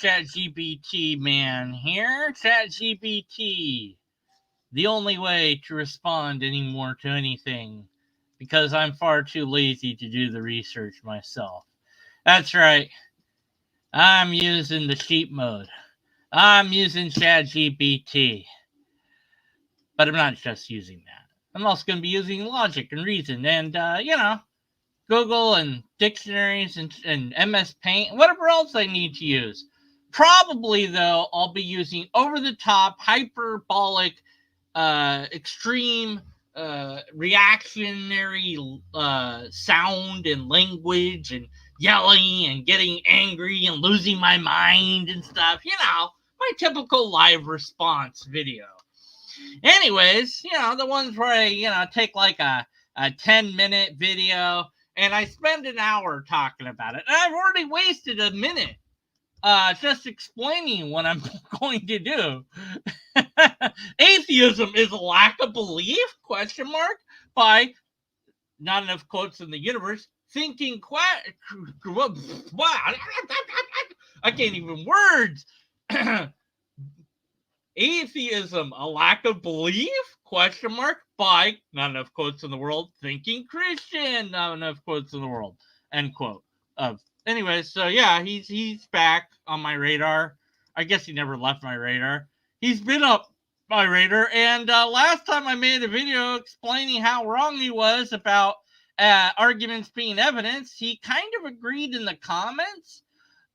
ChatGPT man here. ChatGPT, the only way to respond anymore to anything, because I'm far too lazy to do the research myself. That's right. I'm using the cheat mode. I'm using ChatGPT. But I'm not just using that. I'm also going to be using logic and reason and, Google and dictionaries and MS Paint, whatever else I need to use. Probably, though, I'll be using over-the-top, hyperbolic, extreme, reactionary sound and language and yelling and getting angry and losing my mind and stuff. My typical live response video. Anyways, the ones where I, take like a 10-minute video and I spend an hour talking about it. And I've already wasted a minute just explaining what I'm going to do. Atheism is a lack of belief, ? By not enough quotes in the universe, thinking I can't even words. Atheism, a lack of belief? ? By not enough quotes in the world, thinking Christian, not enough quotes in the world. End quote. Anyways, so yeah, he's back on my radar. I guess he never left my radar. He's been up my radar, and last time I made a video explaining how wrong he was about arguments being evidence, he kind of agreed in the comments.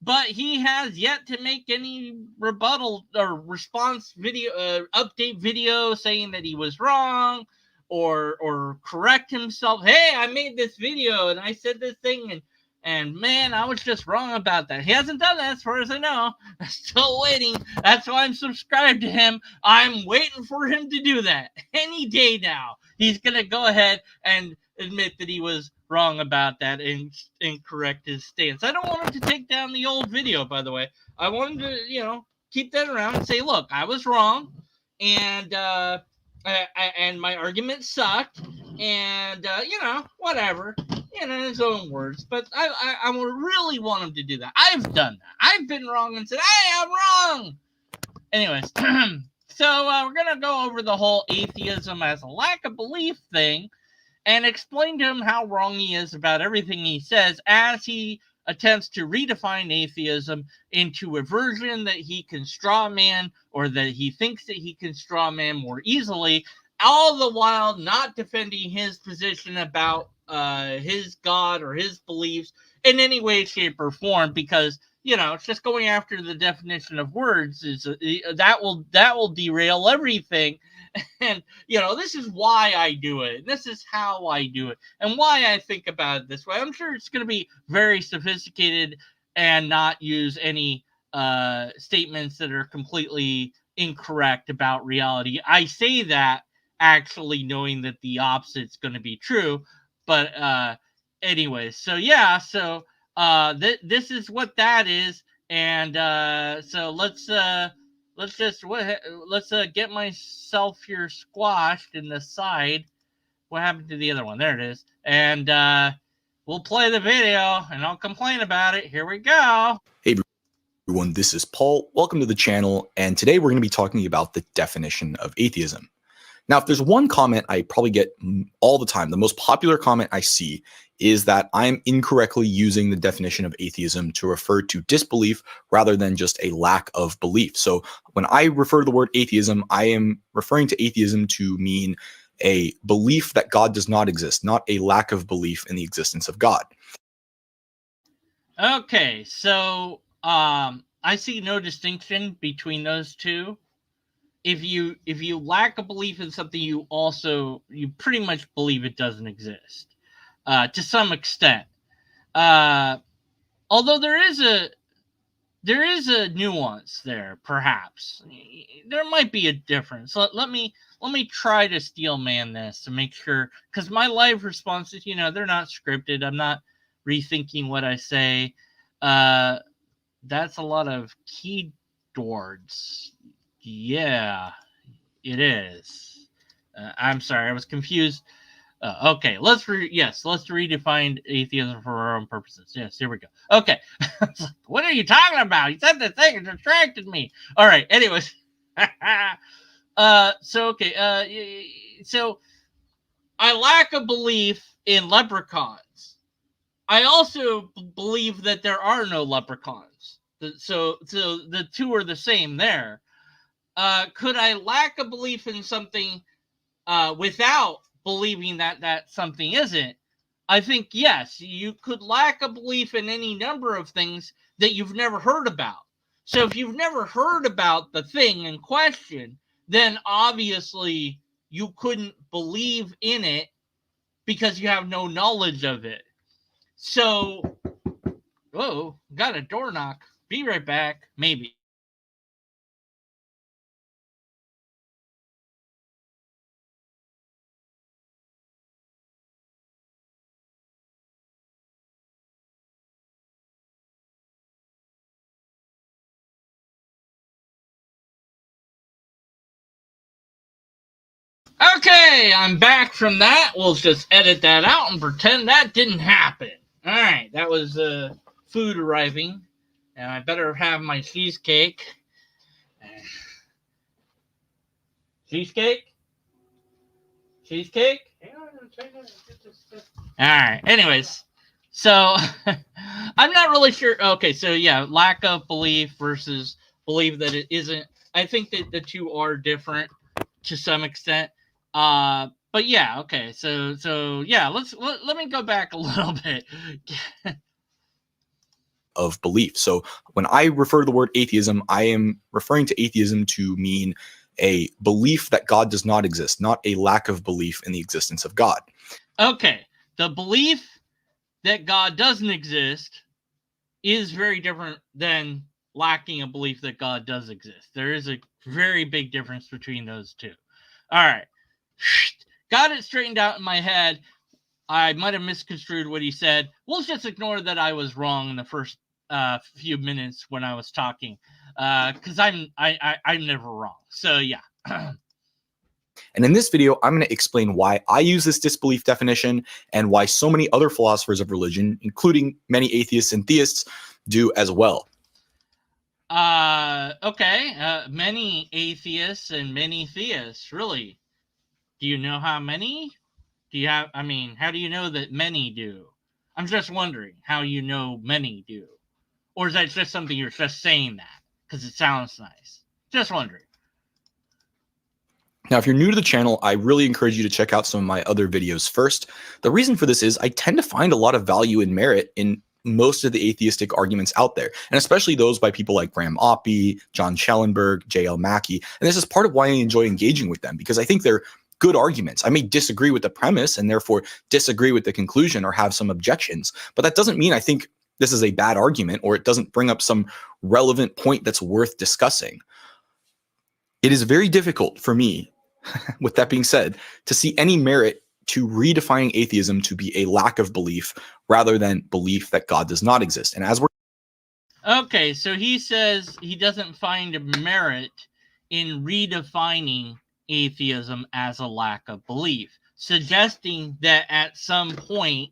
But he has yet to make any rebuttal or response video, update video saying that he was wrong or correct himself. Hey, I made this video and I said this thing and man, I was just wrong about that. He hasn't done that as far as I know. I'm still waiting. That's why I'm subscribed to him. I'm waiting for him to do that. Any day now, he's going to go ahead and admit that he was wrong about that and correct his stance. I don't want him to take down the old video, by the way. I want him to, keep that around and say, look, I was wrong, and my argument sucked, and, whatever, in his own words. But I really want him to do that. I've done that. I've been wrong and said, hey, I'm wrong. Anyways, so we're going to go over the whole atheism as a lack of belief thing, and explain to him how wrong he is about everything he says as he attempts to redefine atheism into a version that he can straw man, or that he thinks that he can straw man more easily, all the while not defending his position about his God or his beliefs in any way, shape, or form, because it's just going after the definition of words that will derail everything. And, this is why I do it. This is how I do it. And why I think about it this way. I'm sure it's going to be very sophisticated and not use any statements that are completely incorrect about reality. I say that actually knowing that the opposite's going to be true. But anyways, so yeah, so this is what that is. And so let's get myself here squashed in the side. What happened to the other one? There it is. And we'll play the video and I'll complain about it. Here we go. Hey everyone, this is Paul. Welcome to the channel. And today we're going to be talking about the definition of atheism. Now, if there's one comment I probably get all the time, the most popular comment I see is that I'm incorrectly using the definition of atheism to refer to disbelief rather than just a lack of belief. So when I refer to the word atheism, I am referring to atheism to mean a belief that God does not exist, not a lack of belief in the existence of God. Okay, so I see no distinction between those two. If you lack a belief in something, you pretty much believe it doesn't exist to some extent. Although there is a nuance there, perhaps there might be a difference. Let me try to steel man this to make sure, because my live responses, they're not scripted. I'm not rethinking what I say. That's a lot of keyboards. Yeah, it is. I'm sorry, I was confused Okay, let's redefine atheism for our own purposes. Yes, here we go. Okay, what are you talking about? You said the thing, it distracted me. All right, anyways. So I lack a belief in leprechauns. I also believe that there are no leprechauns. So the two are the same there. Could I lack a belief in something without believing that something isn't? I think yes, you could lack a belief in any number of things that you've never heard about. So if you've never heard about the thing in question, then obviously you couldn't believe in it because you have no knowledge of it. So, whoa, got a door knock. Be right back. Maybe. Okay, I'm back from that. We'll just edit that out and pretend that didn't happen. All right, that was food arriving, and I better have my cheesecake. Cheesecake? Cheesecake? All right. Anyways, so I'm not really sure. Okay, so yeah, lack of belief versus believe that it isn't. I think that the two are different to some extent. But yeah, okay. So yeah, let me go back a little bit. Of belief. So when I refer to the word atheism, I am referring to atheism to mean a belief that God does not exist, not a lack of belief in the existence of God. Okay, the belief that God doesn't exist is very different than lacking a belief that God does exist. There is a very big difference between those two. All right. Got it straightened out in my head. I might have misconstrued what he said. We'll just ignore that I was wrong in the first few minutes when I was talking, because I'm never wrong. So yeah. And in this video, I'm going to explain why I use this disbelief definition and why so many other philosophers of religion, including many atheists and theists, do as well. Okay. Many atheists and many theists. Really? Do you know how many? Do you have? I mean, how do you know that many do? I'm just wondering how you know many do, or is that just something you're just saying that because it sounds nice? Just wondering. Now, if you're new to the channel, I really encourage you to check out some of my other videos first. The reason for this is I tend to find a lot of value and merit in most of the atheistic arguments out there, and especially those by people like Graham Oppy, John Schellenberg, J.L. Mackie. And this is part of why I enjoy engaging with them, because I think they're good arguments. I may disagree with the premise and therefore disagree with the conclusion or have some objections, but that doesn't mean I think this is a bad argument or it doesn't bring up some relevant point that's worth discussing. It is very difficult for me, with that being said, to see any merit to redefining atheism to be a lack of belief rather than belief that God does not exist. And as we're Okay, so he says he doesn't find merit in redefining atheism as a lack of belief, suggesting that at some point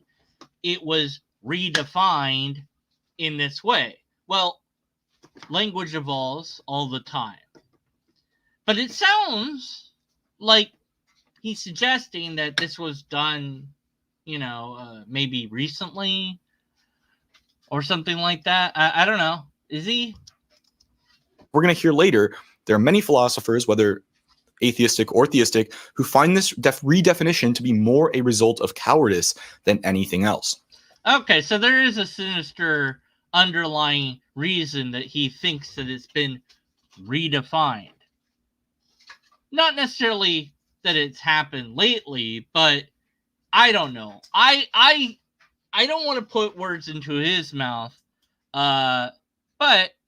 it was redefined in this way. Well, language evolves all the time. But it sounds like he's suggesting that this was done, maybe recently or something like that. I don't know. Is he? we're going to hear later, there are many philosophers, whether atheistic or theistic, who find this redefinition to be more a result of cowardice than anything else. Okay, so there is a sinister underlying reason that he thinks that it's been redefined. Not necessarily that it's happened lately, but I don't know. I don't want to put words into his mouth, but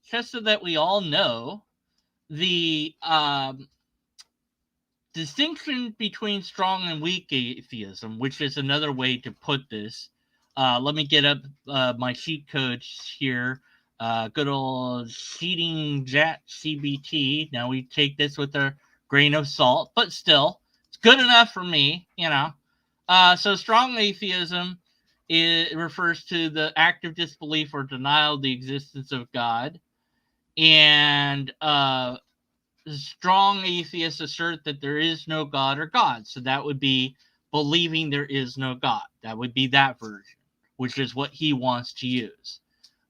just so that we all know, the distinction between strong and weak atheism, which is another way to put this. Let me get up my cheat codes here. Good old cheating Chat CBT. Now we take this with a grain of salt, but still, it's good enough for me, So strong atheism refers to the active disbelief or denial of the existence of God. And strong atheists assert that there is no God or God. So that would be believing there is no God. That would be that version, which is what he wants to use.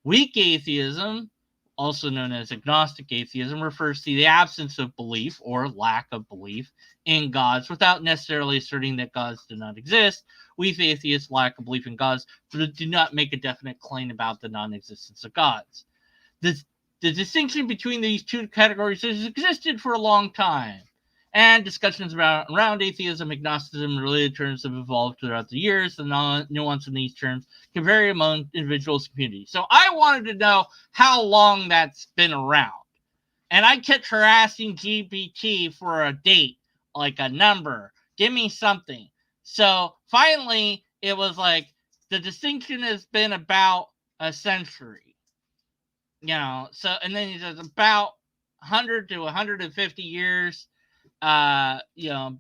Weak atheism, also known as agnostic atheism, refers to the absence of belief or lack of belief in gods without necessarily asserting that gods do not exist. Weak atheists lack a belief in gods, but do not make a definite claim about the non-existence of gods. The distinction between these two categories has existed for a long time, and discussions around atheism, agnosticism, and related terms have evolved throughout the years. The nuance in these terms can vary among individuals and communities. So I wanted to know how long that's been around. And I kept harassing GPT for a date, like a number. Give me something. So finally, it was like the distinction has been about a century. So, and then he says about 100 to 150 years. The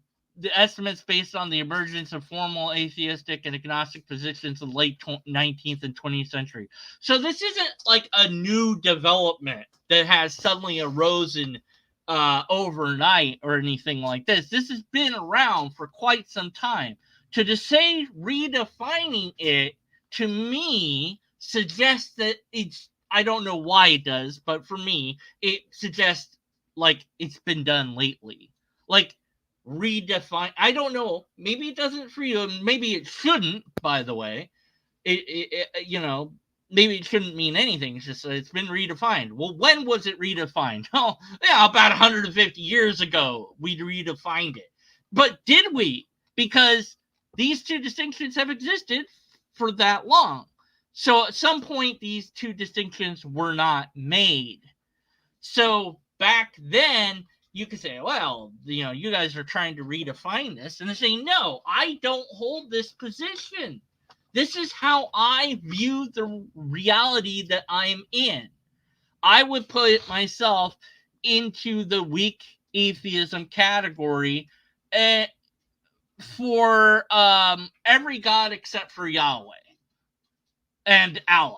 estimates based on the emergence of formal atheistic and agnostic positions in the late 19th and 20th century. So this isn't like a new development that has suddenly arisen overnight or anything like this. This has been around for quite some time. To just say redefining it, to me, suggests that I don't know why it does, but for me, it suggests like it's been done lately. Like redefine. I don't know. Maybe it doesn't for you. Maybe it shouldn't. By the way, maybe it shouldn't mean anything. It's just it's been redefined. Well, when was it redefined? Oh, yeah, about 150 years ago we redefined it. But did we? Because these two distinctions have existed for that long. So at some point, these two distinctions were not made. So back then, you could say, well, you guys are trying to redefine this. And they say, no, I don't hold this position. This is how I view the reality that I'm in. I would put myself into the weak atheism category for every god except for Yahweh and Allah,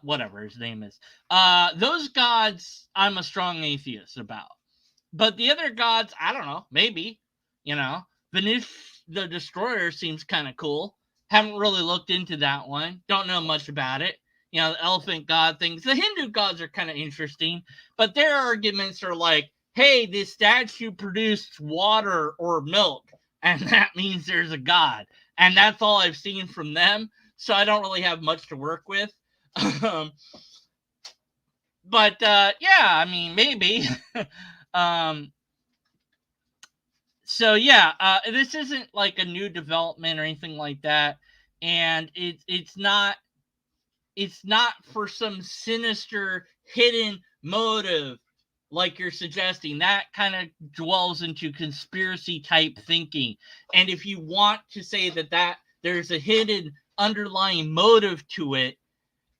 whatever his name is. Those gods I'm a strong atheist about. But the other gods, I don't know, maybe. Vanish the Destroyer seems kind of cool. Haven't really looked into that one. Don't know much about it. The elephant god things. The Hindu gods are kind of interesting. But their arguments are like, hey, this statue produced water or milk, and that means there's a god. And that's all I've seen from them. So I don't really have much to work with. But yeah, I mean, maybe. So yeah, this isn't like a new development or anything like that. And it's not for some sinister hidden motive like you're suggesting. That kind of dwells into conspiracy type thinking. And if you want to say that there's a hidden underlying motive to it,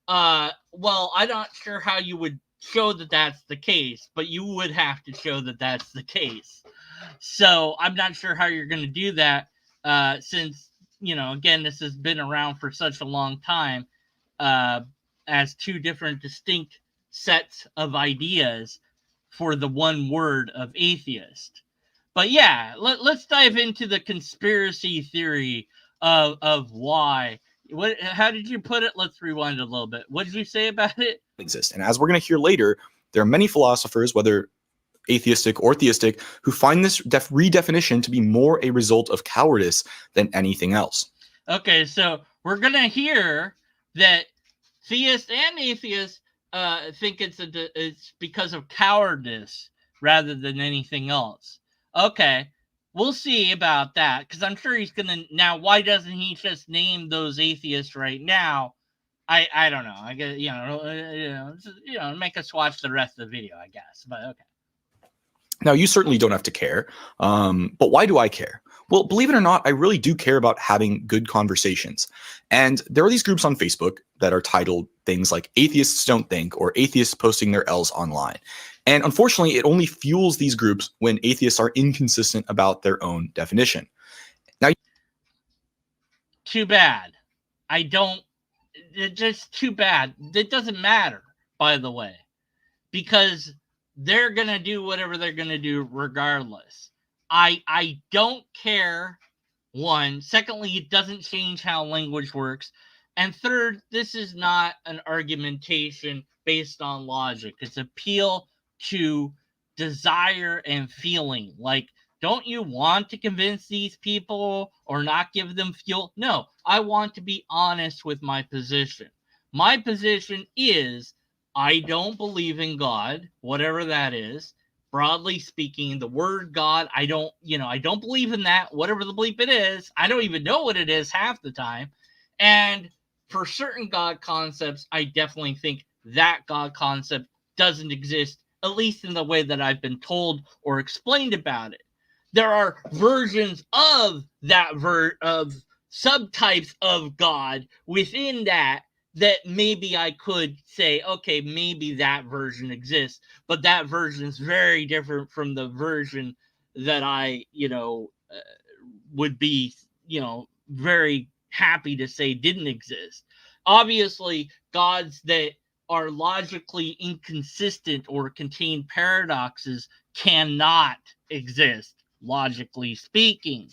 well, I'm not sure how you would show that that's the case, but you would have to show that that's the case. So I'm not sure how you're going to do that, since, again, this has been around for such a long time, as two different distinct sets of ideas for the one word of atheist. But yeah, let's dive into the conspiracy theory of why. How did you put it? Let's rewind a little bit. What did you say about it? Exist. And as we're going to hear later, there are many philosophers, whether atheistic or theistic, who find this redefinition to be more a result of cowardice than anything else. Okay, so we're going to hear that theists and atheists think it's because of cowardice rather than anything else. Okay, we'll see about that, because I'm sure he's going to... Now, why doesn't he just name those atheists right now? I don't know. I guess, make us watch the rest of the video, I guess. But okay. Now, you certainly don't have to care. But why do I care? Well, believe it or not, I really do care about having good conversations. And there are these groups on Facebook that are titled things like atheists don't think or atheists posting their L's online. And unfortunately, it only fuels these groups when atheists are inconsistent about their own definition. Now, too bad. It's just too bad. It doesn't matter, by the way, because they're going to do whatever they're going to do regardless. I don't care. One. Secondly, it doesn't change how language works. And third, this is not an argumentation based on logic. It's appeal to desire and feeling. Like, don't you want to convince these people or not give them fuel? No, I want to be honest with my position. My position is I don't believe in God, whatever that is. Broadly speaking, the word God, I don't believe in that, whatever the bleep it is. I don't even know what it is half the time. And for certain God concepts, I definitely think that God concept doesn't exist, at least in the way that I've been told or explained about it. There are versions of that of subtypes of God within that maybe I could say, okay, maybe that version exists, but that version is very different from the version that I, would be, very happy to say didn't exist. Obviously, gods that are logically inconsistent or contain paradoxes cannot exist, logically speaking.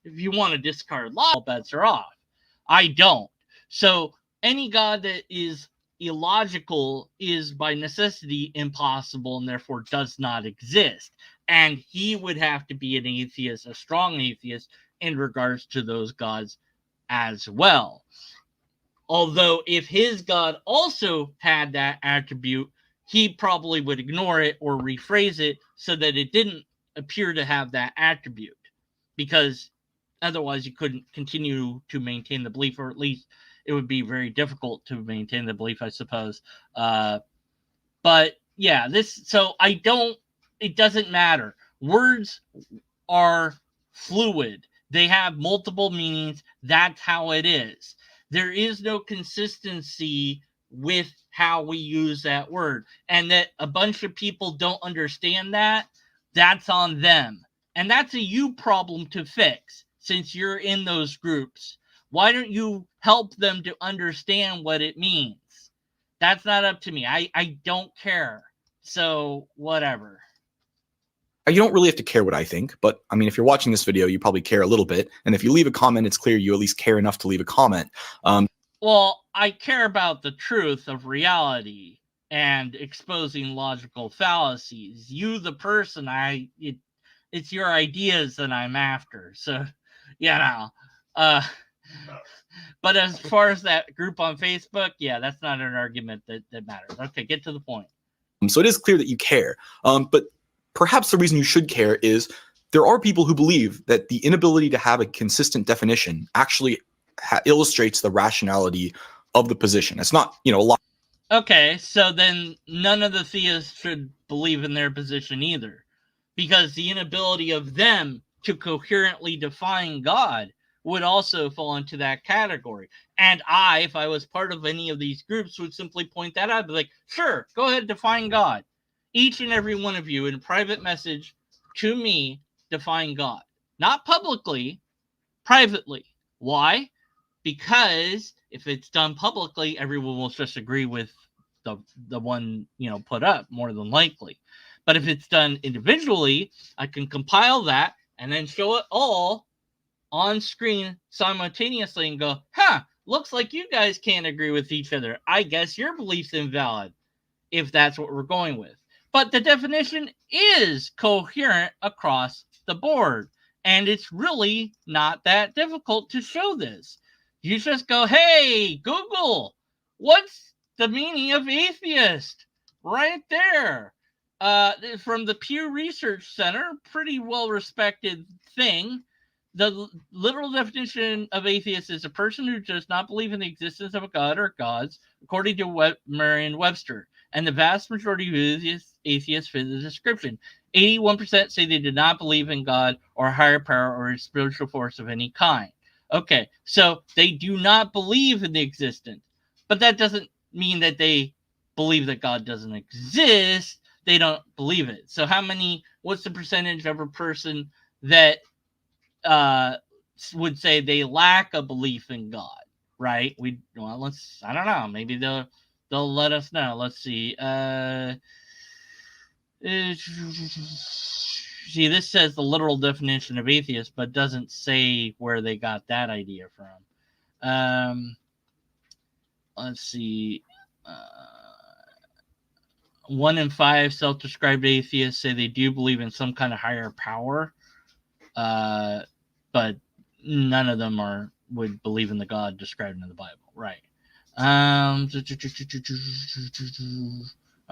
If you want to discard law, all bets are off. I don't. So any god that is illogical is by necessity impossible and therefore does not exist. And he would have to be an atheist, a strong atheist, in regards to those gods as well. Although if his god also had that attribute, he probably would ignore it or rephrase it so that it didn't appear to have that attribute, because otherwise you couldn't continue to maintain the belief, or at least it would be very difficult to maintain the belief, I suppose. But yeah, it doesn't matter. Words are fluid. They have multiple meanings. That's how it is. There is no consistency with how we use that word. And that a bunch of people don't understand that, that's on them. And that's a you problem to fix, since you're in those groups. Why don't you help them to understand what it means? That's not up to me. I don't care. So, whatever. you don't really have to care what I think, but I mean, if you're watching this video, you probably care a little bit. And if you leave a comment, it's clear you at least care enough to leave a comment. Well, I care about the truth of reality and exposing logical fallacies. You, the person, it's your ideas that I'm after. So, but as far as that group on Facebook, yeah, that's not an argument that matters. Okay, get to the point. So it is clear that you care. But perhaps the reason you should care is there are people who believe that the inability to have a consistent definition actually illustrates the rationality of the position. It's not, a lot. Okay, so then none of the theists should believe in their position either, because the inability of them to coherently define God would also fall into that category. And if I was part of any of these groups, would simply point that out. I'd be like, sure, go ahead, define God. Each and every one of you in a private message to me, define God. Not publicly, privately. Why? Because if it's done publicly, everyone will just agree with the one, put up, more than likely. But if it's done individually, I can compile that and then show it all on screen simultaneously and go, looks like you guys can't agree with each other. I guess your belief's invalid, if that's what we're going with. But the definition is coherent across the board, and it's really not that difficult to show this. You just go, hey, Google, what's the meaning of atheist? Right there. From the Pew Research Center, pretty well-respected thing. The literal definition of atheist is a person who does not believe in the existence of a god or gods, according to Merriam-Webster. And the vast majority of atheists fit the description. 81% say they do not believe in God or a higher power or a spiritual force of any kind. Okay, so they do not believe in the existence, but that doesn't mean that they believe that God doesn't exist. They don't believe it. So what's the percentage of a person that would say they lack a belief in God, right? I don't know. Maybe they'll let us know. Let's see. See, this says the literal definition of atheist, but doesn't say where they got that idea from. Let's see. 1 in 5 self-described atheists say they do believe in some kind of higher power, but none of them would believe in the God described in the Bible, right?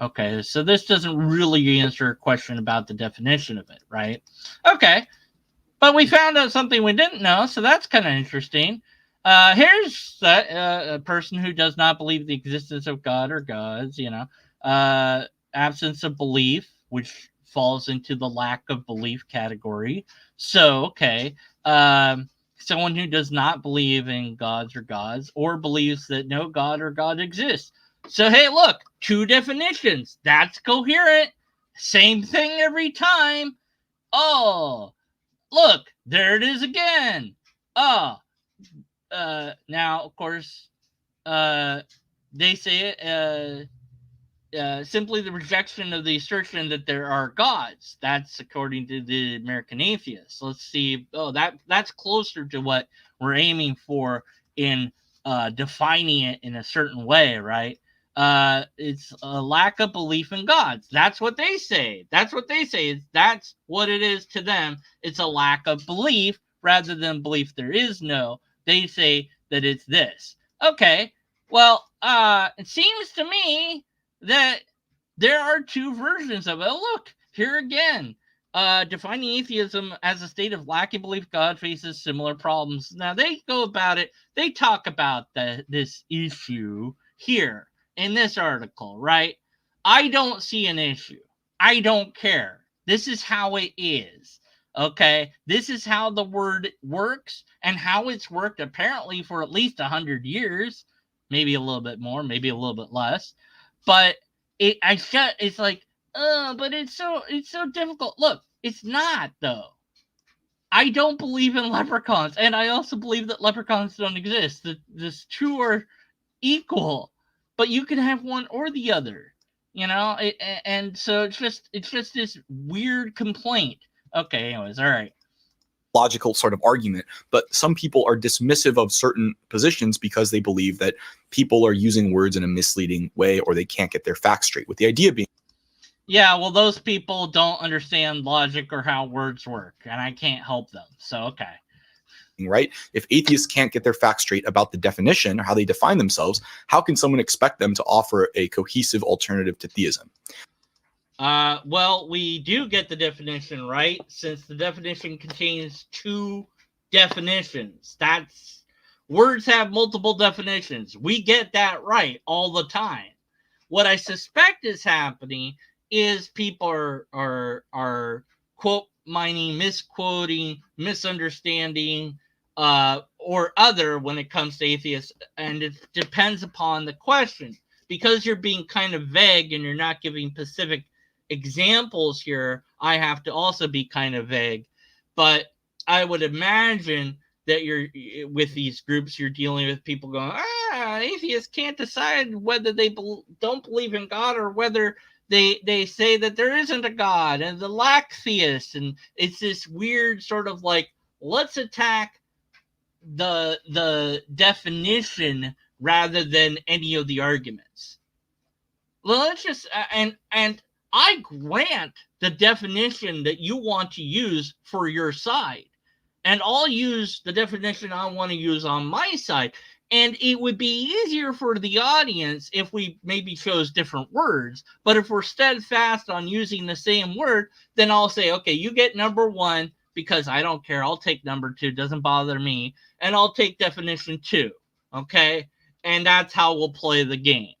Okay, so this doesn't really answer a question about the definition of it, right? Okay, but we found out something we didn't know, so that's kind of interesting. Here's a person who does not believe the existence of God or gods, absence of belief, which falls into the lack of belief category. So, okay, someone who does not believe in gods or believes that no God or God exists. So, hey, look, 2 definitions. That's coherent. Same thing every time. Oh, look, there it is again. Now, of course, they say it, simply the rejection of the assertion that there are gods. That's according to the American atheists. Let's see. Oh, that's closer to what we're aiming for in defining it in a certain way, right? It's a lack of belief in gods. That's what they say. That's what it is to them. It's a lack of belief rather than belief there is no. They say that it's this. Okay. Well, it seems to me that there are 2 versions of it. Look, here again. Defining atheism as a state of lacking belief God faces similar problems. Now, they go about it. They talk about this issue here in this article, right? I don't see an issue. I don't care. This is how it is. Okay? This is how the word works and how it's worked apparently for at least 100 years. Maybe a little bit more, maybe a little bit less. But it's like, but it's so difficult. Look, it's not though. I don't believe in leprechauns, and I also believe that leprechauns don't exist. This 2 are equal, but you can have one or the other, and so it's just this weird complaint. Okay, anyways, all right. Logical sort of argument, but some people are dismissive of certain positions because they believe that people are using words in a misleading way or they can't get their facts straight, with the idea being, yeah, well, those people don't understand logic or how words work, and I can't help them. So, okay. Right? If atheists can't get their facts straight about the definition or how they define themselves, how can someone expect them to offer a cohesive alternative to theism? Well, we do get the definition right, since the definition contains 2 definitions. Words have multiple definitions. We get that right all the time. What I suspect is happening is people are quote mining, misquoting, misunderstanding, or other when it comes to atheists, and it depends upon the question. Because you're being kind of vague and you're not giving specific examples here, I have to also be kind of vague. But I would imagine that you're with these groups, you're dealing with people going, atheists can't decide whether they don't believe in God or whether they say that there isn't a God, and the lack theists, and it's this weird sort of like, let's attack the definition rather than any of the arguments. Well, let's just and I grant the definition that you want to use for your side, and I'll use the definition I want to use on my side. And it would be easier for the audience if we maybe chose different words. But if we're steadfast on using the same word, then I'll say, okay, you get number 1 because I don't care. I'll take number 2. Doesn't bother me. And I'll take definition 2. Okay? And that's how we'll play the game.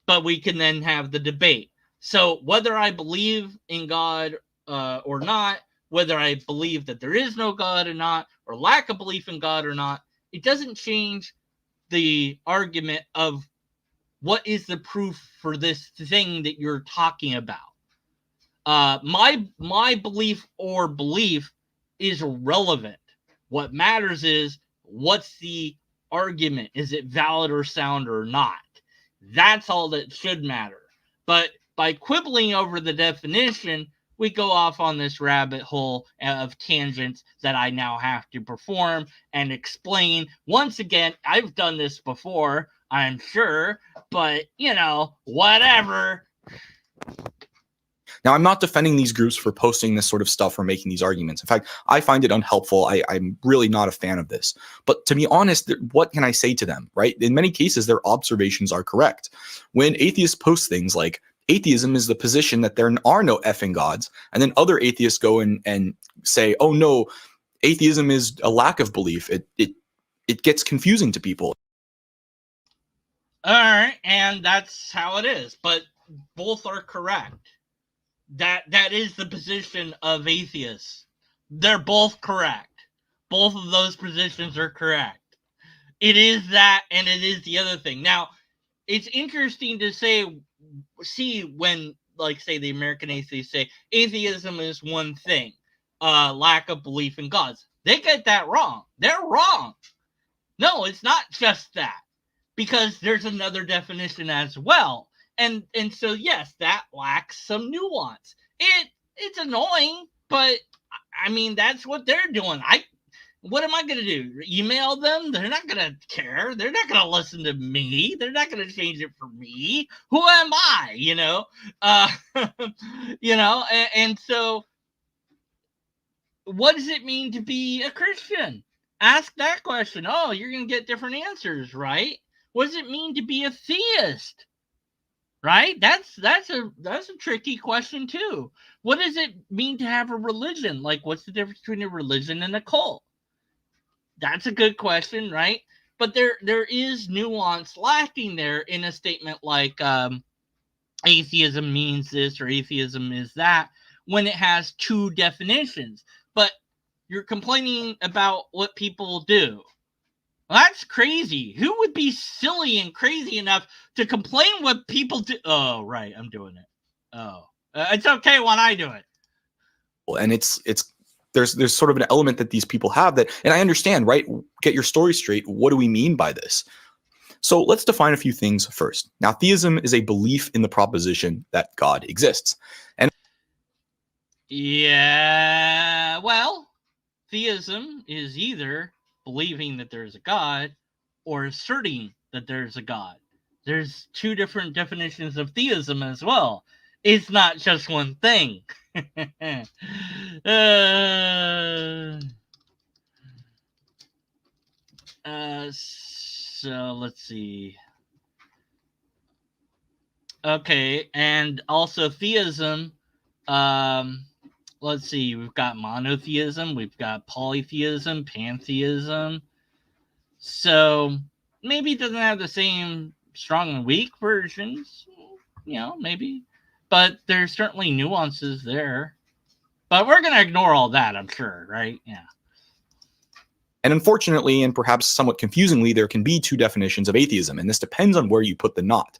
But we can then have the debate. So whether I believe in God or not, whether I believe that there is no God or not, or lack of belief in God or not, it doesn't change the argument of what is the proof for this thing that you're talking about? My belief or belief is irrelevant. What matters is, what's the argument? Is it valid or sound or not? That's all that should matter. But by quibbling over the definition, we go off on this rabbit hole of tangents that I now have to perform and explain. Once again, I've done this before, I'm sure, but whatever. Now, I'm not defending these groups for posting this sort of stuff or making these arguments. In fact, I find it unhelpful. I'm really not a fan of this. But to be honest, what can I say to them, right? In many cases, their observations are correct. When atheists post things like, atheism is the position that there are no effing gods, and then other atheists go and say, oh no, atheism is a lack of belief, it gets confusing to people. All right, and that's how it is. But both are correct. That is the position of atheists. They're both correct. Both of those positions are correct. It is that, and it is the other thing. Now, it's interesting to see when, like, say, the American atheists say atheism is one thing, lack of belief in gods. They get that wrong. They're wrong. No, it's not just that, because there's another definition as well. And so, yes, that lacks some nuance. It's annoying, but I mean, that's what they're doing. What am I going to do? Email them? They're not going to care. They're not going to listen to me. They're not going to change it for me. Who am I? And so what does it mean to be a Christian? Ask that question. Oh, you're going to get different answers, right? What does it mean to be a theist? Right? That's a tricky question too. What does it mean to have a religion? Like, what's the difference between a religion and a cult? That's a good question, right? But there is nuance lacking there in a statement like atheism means this or atheism is that, when it has two definitions. But you're complaining about what people do. Well, that's crazy. Who would be silly and crazy enough to complain what people do? Oh, right, I'm doing it. Oh, it's okay when I do it. And there's sort of an element that these people have that, and I understand, right? Get your story straight. What do we mean by this? So let's define a few things first. Now, theism is a belief in the proposition that God exists. And yeah, well, theism is either believing that there's a God or asserting that there's a God. There's two different definitions of theism as well. It's not just one thing. So let's see. Okay, and also theism. Let's see. We've got monotheism. We've got polytheism, pantheism. So maybe it doesn't have the same strong and weak versions. Maybe. But there's certainly nuances there. But we're going to ignore all that, I'm sure, right? Yeah. And unfortunately, and perhaps somewhat confusingly, there can be two definitions of atheism, and this depends on where you put the knot.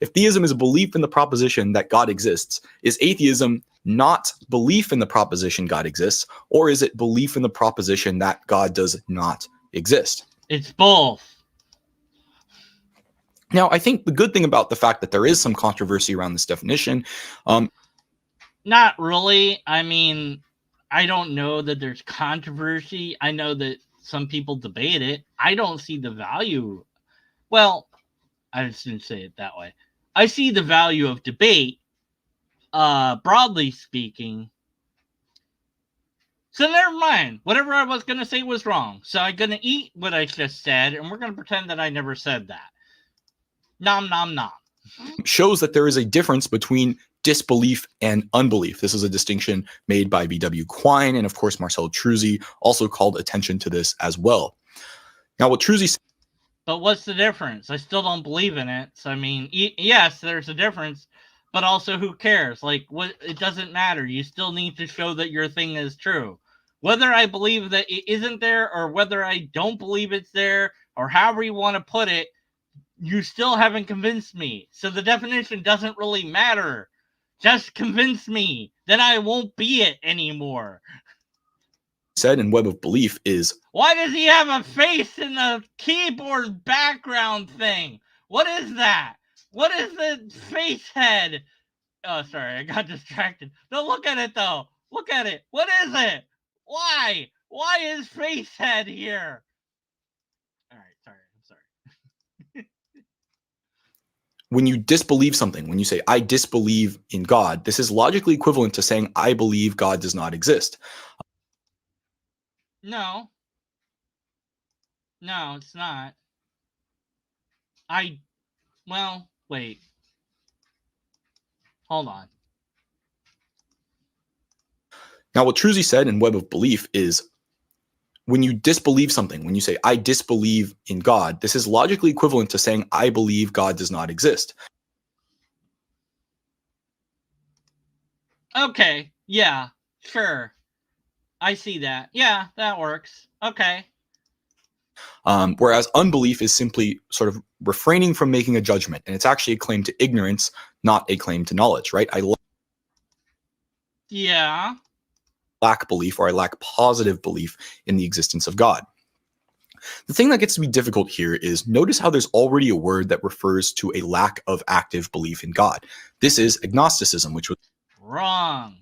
If theism is a belief in the proposition that God exists, is atheism not belief in the proposition God exists, or is it belief in the proposition that God does not exist? It's both. Now, I think the good thing about the fact that there is some controversy around this definition. Not really. I mean, I don't know that there's controversy. I know that some people debate it. I don't see the value. Well, I shouldn't say it that way. I see the value of debate, broadly speaking. So never mind. Whatever I was going to say was wrong. So I'm going to eat what I just said, and we're going to pretend that I never said that. Nom, nom, nom. Shows that there is a difference between disbelief and unbelief. This is a distinction made by B.W. Quine, and of course Marcel Truzzi also called attention to this as well. Now, what Truzzi said. But what's the difference? I still don't believe in it. So, I mean, yes, there's a difference, but also who cares? Like, what? It doesn't matter. You still need to show that your thing is true. Whether I believe that it isn't there or whether I don't believe it's there or however you want to put it, you still haven't convinced me. So the definition doesn't really matter. Just convince me. Then I won't be it anymore. Said in Web of Belief is, why does he have a face in the keyboard background thing? What is that? What is the face head? Oh, sorry, I got distracted. No, look at it though. Look at it. What is it? Why? Why is face head here? All right, sorry. I'm sorry. when you disbelieve something, when you say, I disbelieve in God, this is logically equivalent to saying, I believe God does not exist. No, it's not. Well, wait. Hold on. Now, what Truzy said in Web of Belief is, when you disbelieve something, when you say, I disbelieve in God, this is logically equivalent to saying, I believe God does not exist. Okay, yeah, sure. I see that. Yeah, that works. Okay. Whereas unbelief is simply sort of refraining from making a judgment, and it's actually a claim to ignorance, not a claim to knowledge, right? Yeah. Lack belief, or I lack positive belief in the existence of God. The thing that gets to be difficult here is notice how there's already a word that refers to a lack of active belief in God. This is agnosticism, which was wrong.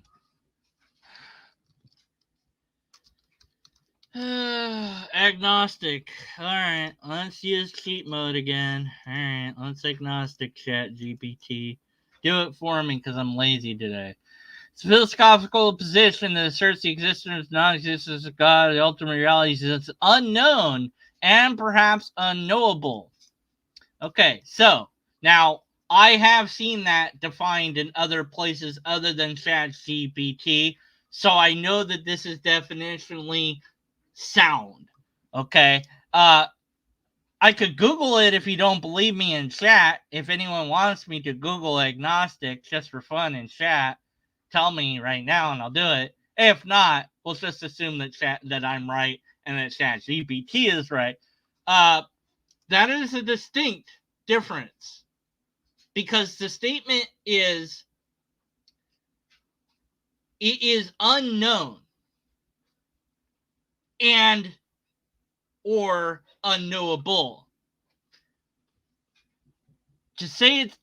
Agnostic. Alright, let's use cheat mode again. Alright, let's agnostic chat GPT. Do it for me because I'm lazy today. It's a philosophical position that asserts the existence, non-existence of God, the ultimate reality is unknown and perhaps unknowable. Okay, so now I have seen that defined in other places other than ChatGPT, so I know that this is definitionally sound. Okay, I could Google it if you don't believe me in chat. If anyone wants me to Google agnostic just for fun in chat, tell me right now and I'll do it. If not, we'll just assume that I'm right and that ChatGPT is right. That is a distinct difference because the statement is it is unknown and or unknowable. To say it's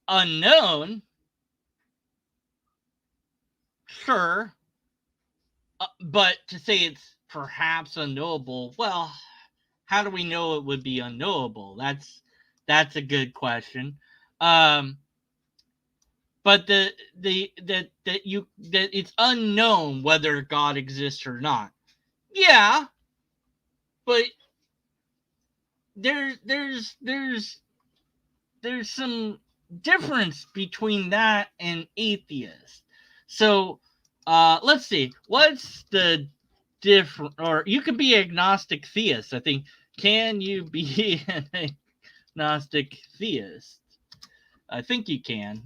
unknown, sure, but to say it's perhaps unknowable, well, how do we know it would be unknowable? That's a good question. But that it's unknown whether God exists or not. Yeah, but there's some difference between that and atheist. So let's see. What's the different? Or you could be agnostic theist. I think. Can you be an agnostic theist? I think you can.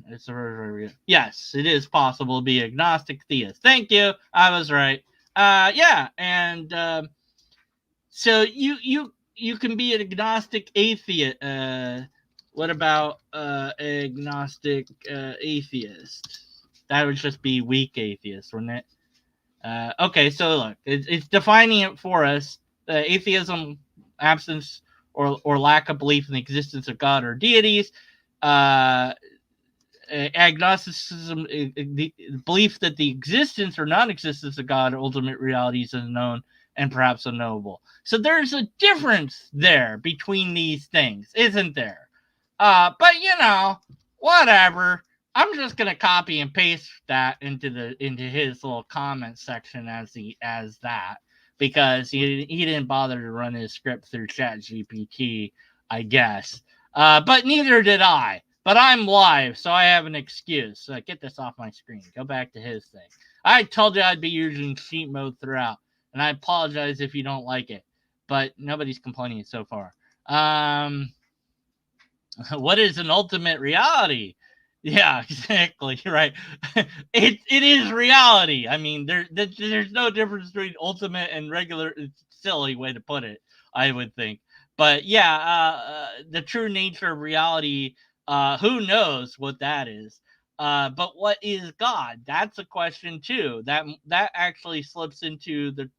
Yes, it is possible to be agnostic theist. Thank you. I was right. Yeah, and so you can be an agnostic atheist. What about agnostic atheist? That would just be weak atheist, wouldn't it? Okay, so look, it's defining it for us. Atheism, absence or lack of belief in the existence of God or deities. Agnosticism, the belief that the existence or non-existence of God, ultimate reality, is unknown and perhaps unknowable. So there's a difference there between these things, isn't there? But whatever. I'm just gonna copy and paste that into his little comment section as that because he didn't bother to run his script through ChatGPT, I guess. But neither did I. But I'm live, so I have an excuse. So get this off my screen. Go back to his thing. I told you I'd be using cheat mode throughout, and I apologize if you don't like it. But nobody's complaining so far. What is an ultimate reality? Yeah, exactly right. It is reality. I mean, there's no difference between ultimate and regular. It's a silly way to put it, I would think. But yeah, the true nature of reality, who knows what that is. But what is God? That's a question too. That actually slips into the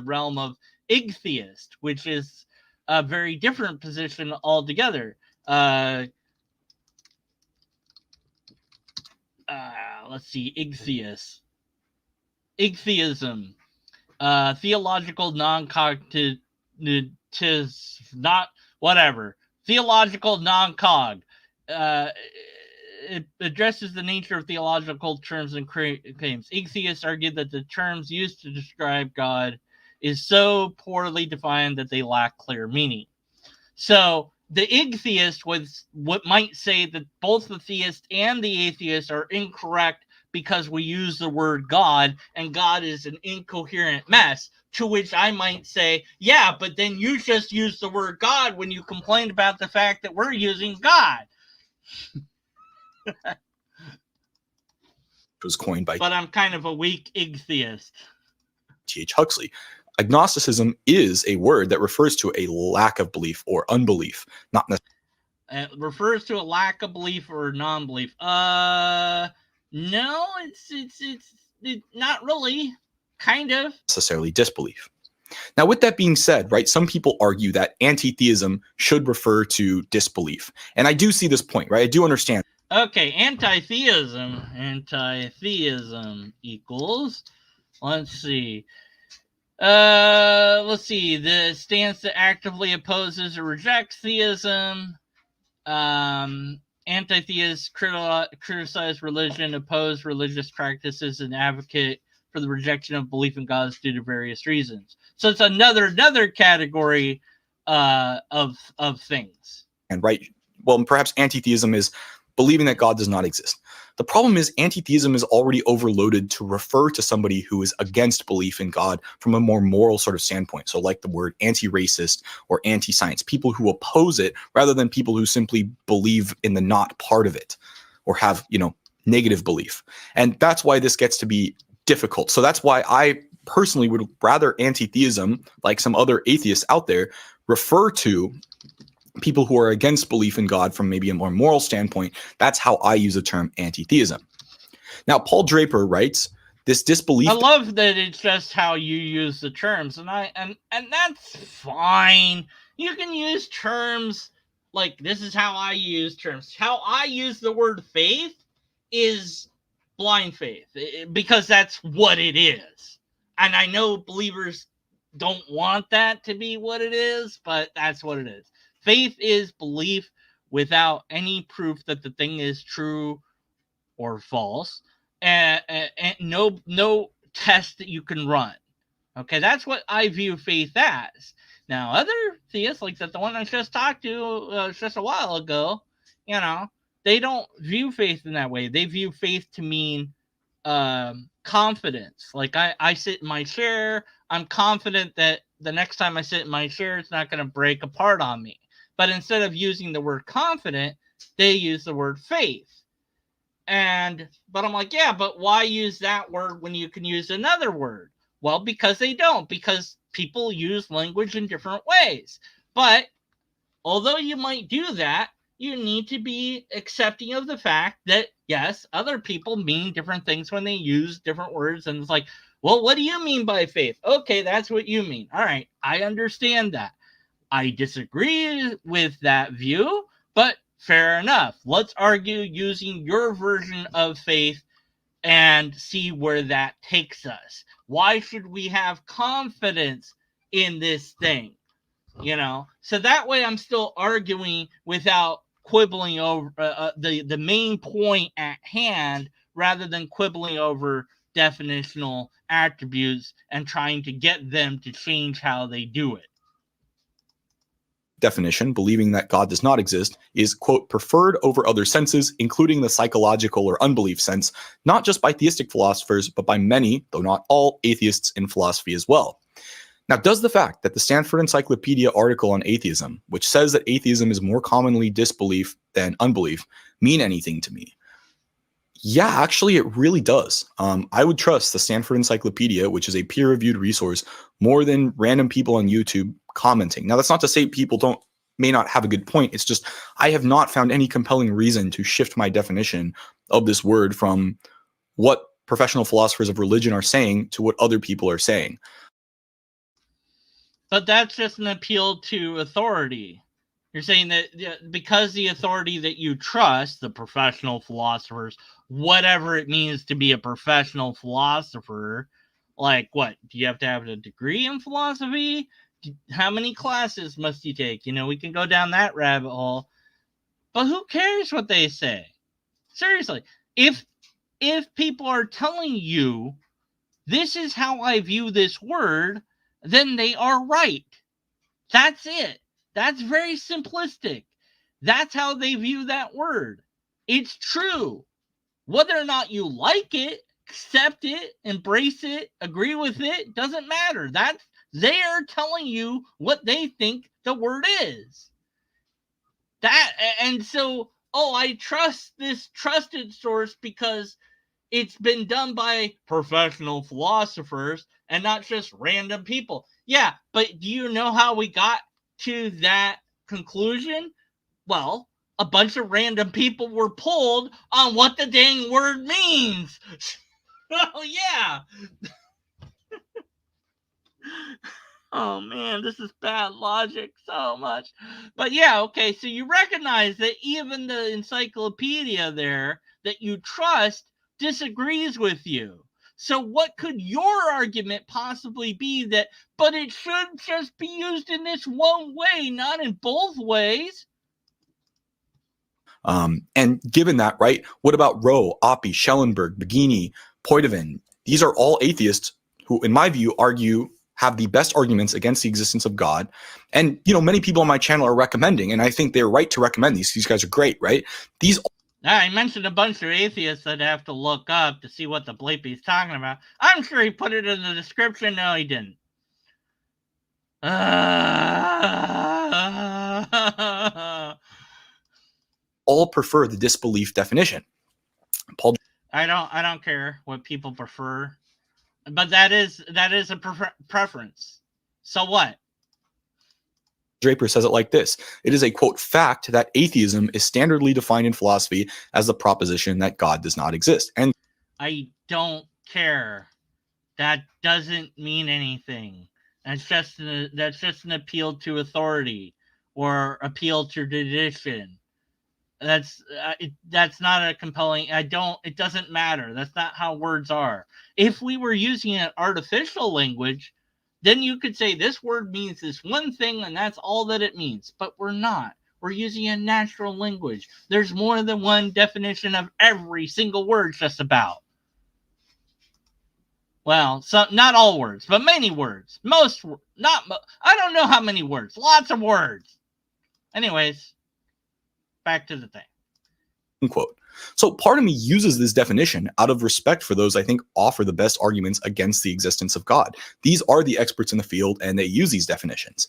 realm of atheist, which is a very different position altogether. Let's see, atheism, theological non-cognitive, not whatever, theological non-cog. Uh, it addresses the nature of theological terms and claims. Atheists argue that the terms used to describe God is so poorly defined that they lack clear meaning. So the atheist what might say that both the theist and the atheist are incorrect because we use the word God, and God is an incoherent mess. To which I might say, yeah, but then you just used the word God when you complained about the fact that we're using God. It was coined by But I'm kind of a weak atheist. T.H. Huxley. Agnosticism is a word that refers to a lack of belief or unbelief, not necessarily. It refers to a lack of belief or non-belief. No, it's not really. Kind of. Necessarily disbelief. Now, with that being said, right, some people argue that anti-theism should refer to disbelief. And I do see this point, right? I do understand. Okay, anti-theism equals, let's see, the stance that actively opposes or rejects theism. Anti-theists criticize religion, oppose religious practices, and advocate for the rejection of belief in gods due to various reasons. So it's another category of things. And right, well, perhaps anti-theism is believing that God does not exist. The problem is anti-theism is already overloaded to refer to somebody who is against belief in God from a more moral sort of standpoint. So like the word anti-racist or anti-science, people who oppose it rather than people who simply believe in the not part of it or have, negative belief. And that's why this gets to be difficult. So that's why I personally would rather anti-theism, like some other atheists out there, refer to people who are against belief in God from maybe a more moral standpoint. That's how I use the term anti-theism. Now, Paul Draper writes, this disbelief. I love that it's just how you use the terms, and that's fine. You can use terms like this is how I use terms. How I use the word faith is blind faith because that's what it is. And I know believers don't want that to be what it is, but that's what it is. Faith is belief without any proof that the thing is true or false, and no test that you can run. Okay, that's what I view faith as. Now, other theists, like the one I just talked to just a while ago, they don't view faith in that way. They view faith to mean confidence. Like I sit in my chair, I'm confident that the next time I sit in my chair, it's not going to break apart on me. But instead of using the word confident, they use the word faith. But I'm like, yeah, but why use that word when you can use another word? Well, because they don't, because people use language in different ways. But although you might do that, you need to be accepting of the fact that, yes, other people mean different things when they use different words. And it's like, well, what do you mean by faith? Okay, that's what you mean. All right, I understand that. I disagree with that view, but fair enough. Let's argue using your version of faith and see where that takes us. Why should we have confidence in this thing? So that way I'm still arguing without quibbling over the main point at hand rather than quibbling over definitional attributes and trying to get them to change how they do it. Definition, believing that God does not exist, is, quote, preferred over other senses, including the psychological or unbelief sense, not just by theistic philosophers, but by many, though not all, atheists in philosophy as well. Now, does the fact that the Stanford Encyclopedia article on atheism, which says that atheism is more commonly disbelief than unbelief, mean anything to me? Yeah, actually, it really does. I would trust the Stanford Encyclopedia, which is a peer-reviewed resource, more than random people on YouTube commenting. Now, that's not to say people may not have a good point. It's just I have not found any compelling reason to shift my definition of this word from what professional philosophers of religion are saying to what other people are saying. But that's just an appeal to authority. You're saying that because the authority that you trust, the professional philosophers, whatever it means to be a professional philosopher, like what? Do you have to have a degree in philosophy? How many classes must you take? You know, we can go down that rabbit hole. But who cares what they say? Seriously, if people are telling you this is how I view this word, then they are right. That's it. That's very simplistic. That's how they view that word. It's true. Whether or not you like it, accept it, embrace it, agree with it, doesn't matter. That's they are telling you what they think the word is. And so, oh, I trust this trusted source because it's been done by professional philosophers and not just random people. Yeah, but do you know how we got to that conclusion? Well, a bunch of random people were pulled on what the dang word means. Oh, yeah. Oh, man, this is bad logic so much. But yeah, okay, so you recognize that even the encyclopedia there that you trust disagrees with you. So what could your argument possibly be that, but it should just be used in this one way, not in both ways? And given that, right, what about Rowe, Oppie, Schellenberg, Begini, Poitevin? These are all atheists who, in my view, have the best arguments against the existence of God. And, many people on my channel are recommending, and I think they're right to recommend these. These guys are great, right? I mentioned a bunch of atheists that I have to look up to see what the bleep he's talking about. I'm sure he put it in the description. No, he didn't. all prefer the disbelief definition. Paul I don't care what people prefer, but that is a preference. So what? Draper says it like this. It is a, quote, fact that atheism is standardly defined in philosophy as the proposition that God does not exist. And I don't care. That doesn't mean anything. That's just an appeal to authority or appeal to tradition. That's not a compelling. It doesn't matter. That's not how words are. If we were using an artificial language, then you could say this word means this one thing and that's all that it means. But we're not. We're using a natural language. There's more than one definition of every single word, just about. Well, not all words, but many words. I don't know how many words. Lots of words. Anyways, back to the thing. Unquote. So part of me uses this definition out of respect for those I think offer the best arguments against the existence of God. These are the experts in the field, and they use these definitions.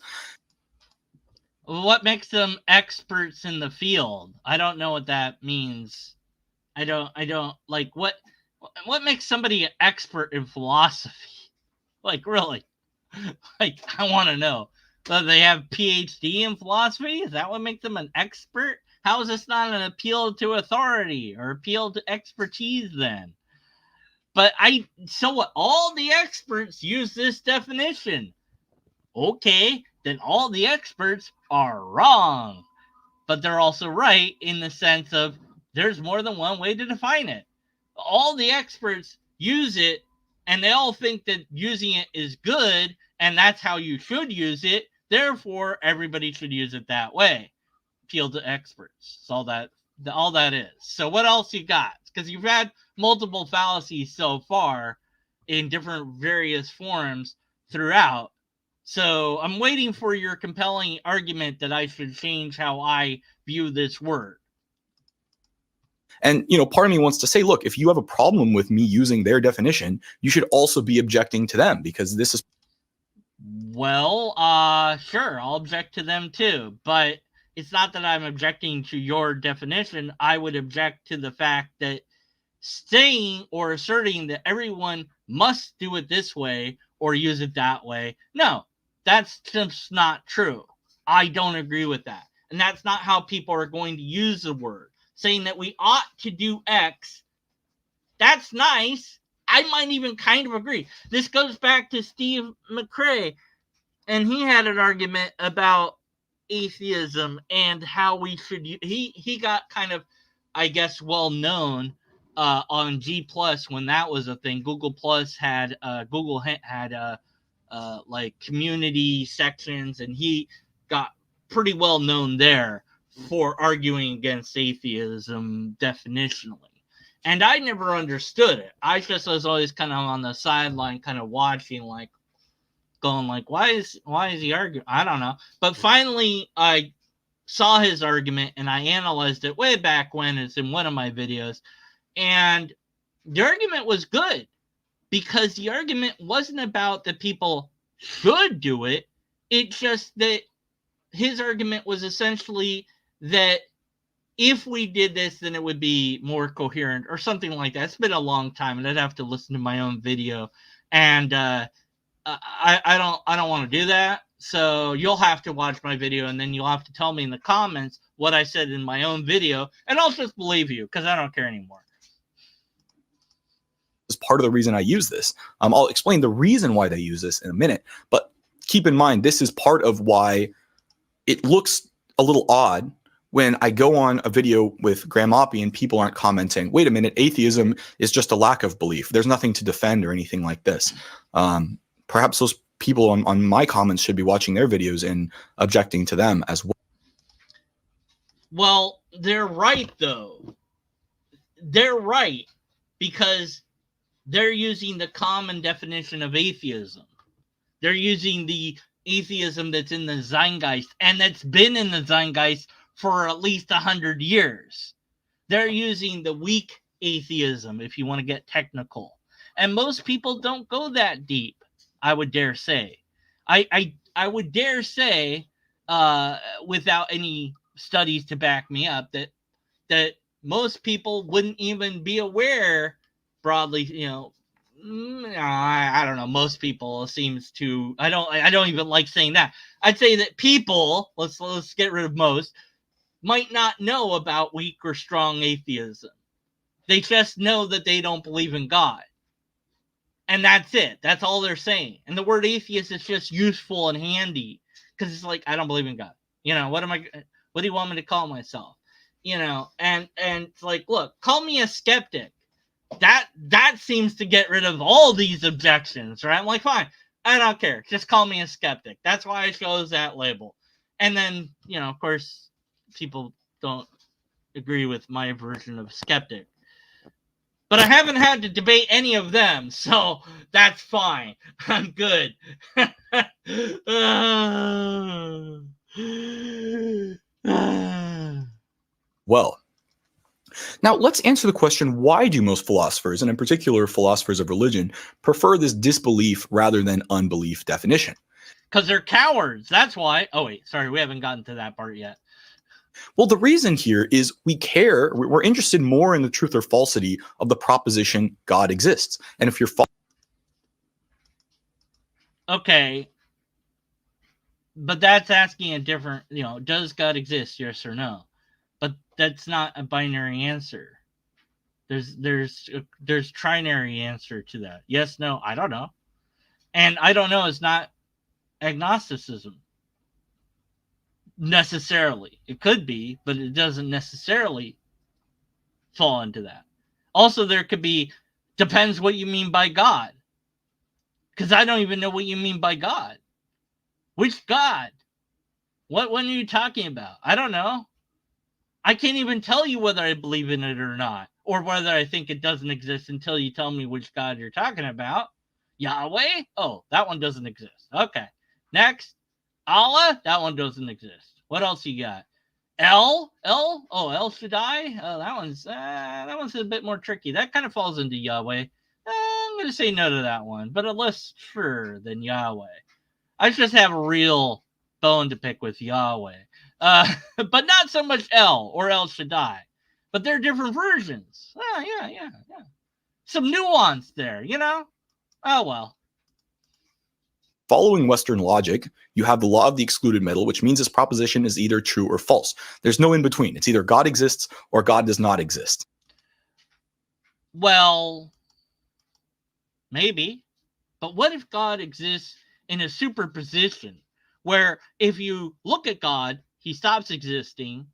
What makes them experts in the field? I don't know what that means. I don't like what makes somebody an expert in philosophy? Like, really? Like, I want to know. Do they have PhD in philosophy? Is that what makes them an expert? How is this not an appeal to authority or appeal to expertise then? But so what? All the experts use this definition. Okay, then all the experts are wrong. But they're also right in the sense of there's more than one way to define it. All the experts use it and they all think that using it is good and that's how you should use it. Therefore, everybody should use it that way. Appeal to experts. That's all that is. So what else you got? Because you've had multiple fallacies so far in different various forms throughout. So I'm waiting for your compelling argument that I should change how I view this word. And, part of me wants to say, look, if you have a problem with me using their definition, you should also be objecting to them because this is. Well, sure, I'll object to them too. But it's not that I'm objecting to your definition. I would object to the fact that saying or asserting that everyone must do it this way or use it that way. No, that's just not true. I don't agree with that. And that's not how people are going to use the word. Saying that we ought to do X, that's nice. I might even kind of agree. This goes back to Steve McCrae, and he had an argument about atheism and how we should. He got kind of, I guess, well known on G Plus when that was a thing. Google Plus had like community sections, and he got pretty well known there for arguing against atheism definitionally. And I never understood it. I just was always kind of on the sideline, kind of watching, like, going like, why is he arguing? I don't know. But finally, I saw his argument and I analyzed it way back when. It's in one of my videos, and the argument was good because the argument wasn't about that people should do it. It's just that his argument was essentially that if we did this, then it would be more coherent or something like that. It's been a long time, and I'd have to listen to my own video, and I don't want to do that. So you'll have to watch my video, and then you'll have to tell me in the comments what I said in my own video, and I'll just believe you because I don't care anymore. Is part of the reason I use this. I'll explain the reason why they use this in a minute, but keep in mind, this is part of why it looks a little odd when I go on a video with Graham Oppie and people aren't commenting, wait a minute, atheism is just a lack of belief. There's nothing to defend or anything like this. Perhaps those people on my comments should be watching their videos and objecting to them as well. Well, they're right, though. They're right because they're using the common definition of atheism. They're using the atheism that's in the zeitgeist and that's been in the zeitgeist for at least 100 years. They're using the weak atheism, if you want to get technical. And most people don't go that deep, I would dare say. I would dare say, without any studies to back me up, that most people wouldn't even be aware broadly, I don't know. Most people seems to, I don't even like saying that. I'd say that people, let's get rid of most, might not know about weak or strong atheism. They just know that they don't believe in God. And that's it. That's all they're saying. And the word atheist is just useful and handy because it's like, I don't believe in God. What do you want me to call myself? And it's like, look, call me a skeptic. That seems to get rid of all these objections, right? I'm like, fine, I don't care. Just call me a skeptic. That's why I chose that label. And then, of course, people don't agree with my version of skeptic. But I haven't had to debate any of them, so that's fine. I'm good. Well, now let's answer the question, why do most philosophers, and in particular philosophers of religion, prefer this disbelief rather than unbelief definition? Because they're cowards. That's why. Oh, wait. Sorry, we haven't gotten to that part yet. Well, the reason here is we're interested more in the truth or falsity of the proposition God exists. And if you're okay, but that's asking a different, does God exist? Yes or no? But that's not a binary answer. There's trinary answer to that. Yes, no, I don't know. And I don't know is not agnosticism. Necessarily. It could be, but it doesn't necessarily fall into that. Also, there could be, depends what you mean by God. Because I don't even know what you mean by God. Which God? What one are you talking about? I don't know. I can't even tell you whether I believe in it or not, or whether I think it doesn't exist until you tell me which God you're talking about. Yahweh? Oh, that one doesn't exist. Okay. Next. Allah? That one doesn't exist. What else you got? El Shaddai? Oh, that one's a bit more tricky. That kind of falls into Yahweh. I'm going to say no to that one, but less sure than Yahweh. I just have a real bone to pick with Yahweh. But not so much El or El Shaddai. but they're different versions. Oh, yeah. Some nuance there, you know? Oh, well. Following Western logic, you have the law of the excluded middle, which means this proposition is either true or false. There's no in between. It's either God exists or God does not exist. Well, maybe. But what if God exists in a superposition where if you look at God, he stops existing,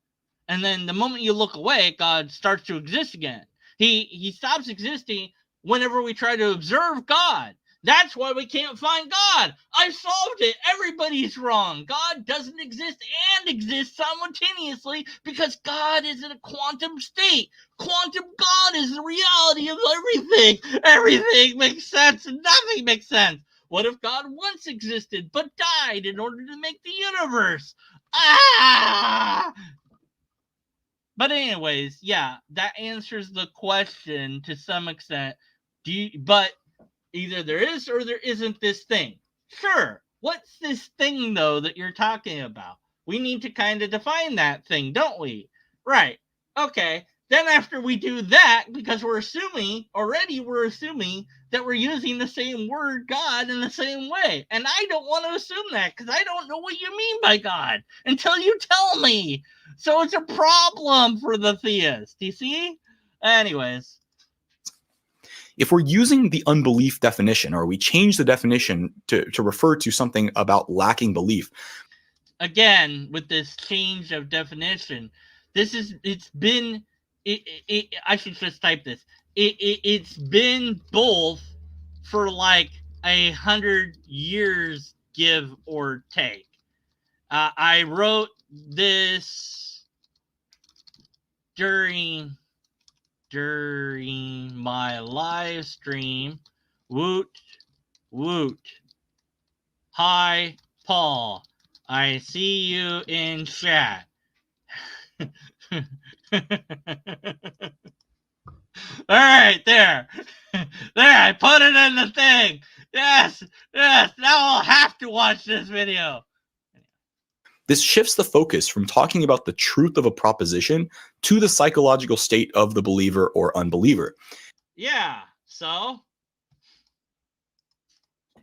and then the moment you look away, God starts to exist again. He stops existing whenever we try to observe God. That's why we can't find God. I solved it. Everybody's wrong. God doesn't exist and exists simultaneously because God is in a quantum state. Quantum God is the reality of everything. Everything makes sense and nothing makes sense. What if God once existed but died in order to make the universe? Ah! But anyways, yeah, that answers the question to some extent. But either there is or there isn't this thing. Sure. What's this thing though that you're talking about? We need to kind of define that thing, don't we? Right. Okay. Then after we do that, because we're assuming that we're using the same word God in the same way. And I don't want to assume that because I don't know what you mean by God until you tell me. So it's a problem for the theist. You see? Anyways. If we're using the unbelief definition, or we change the definition to refer to something about lacking belief. Again, with this change of definition, I should just type this. It's been both for like 100 years, give or take. I wrote this during my live stream. Woot woot. Hi, Paul. I see you in chat. All right, there. There, I put it in the thing. Yes. Now I'll have to watch this video. This shifts the focus from talking about the truth of a proposition to the psychological state of the believer or unbeliever. Yeah, so?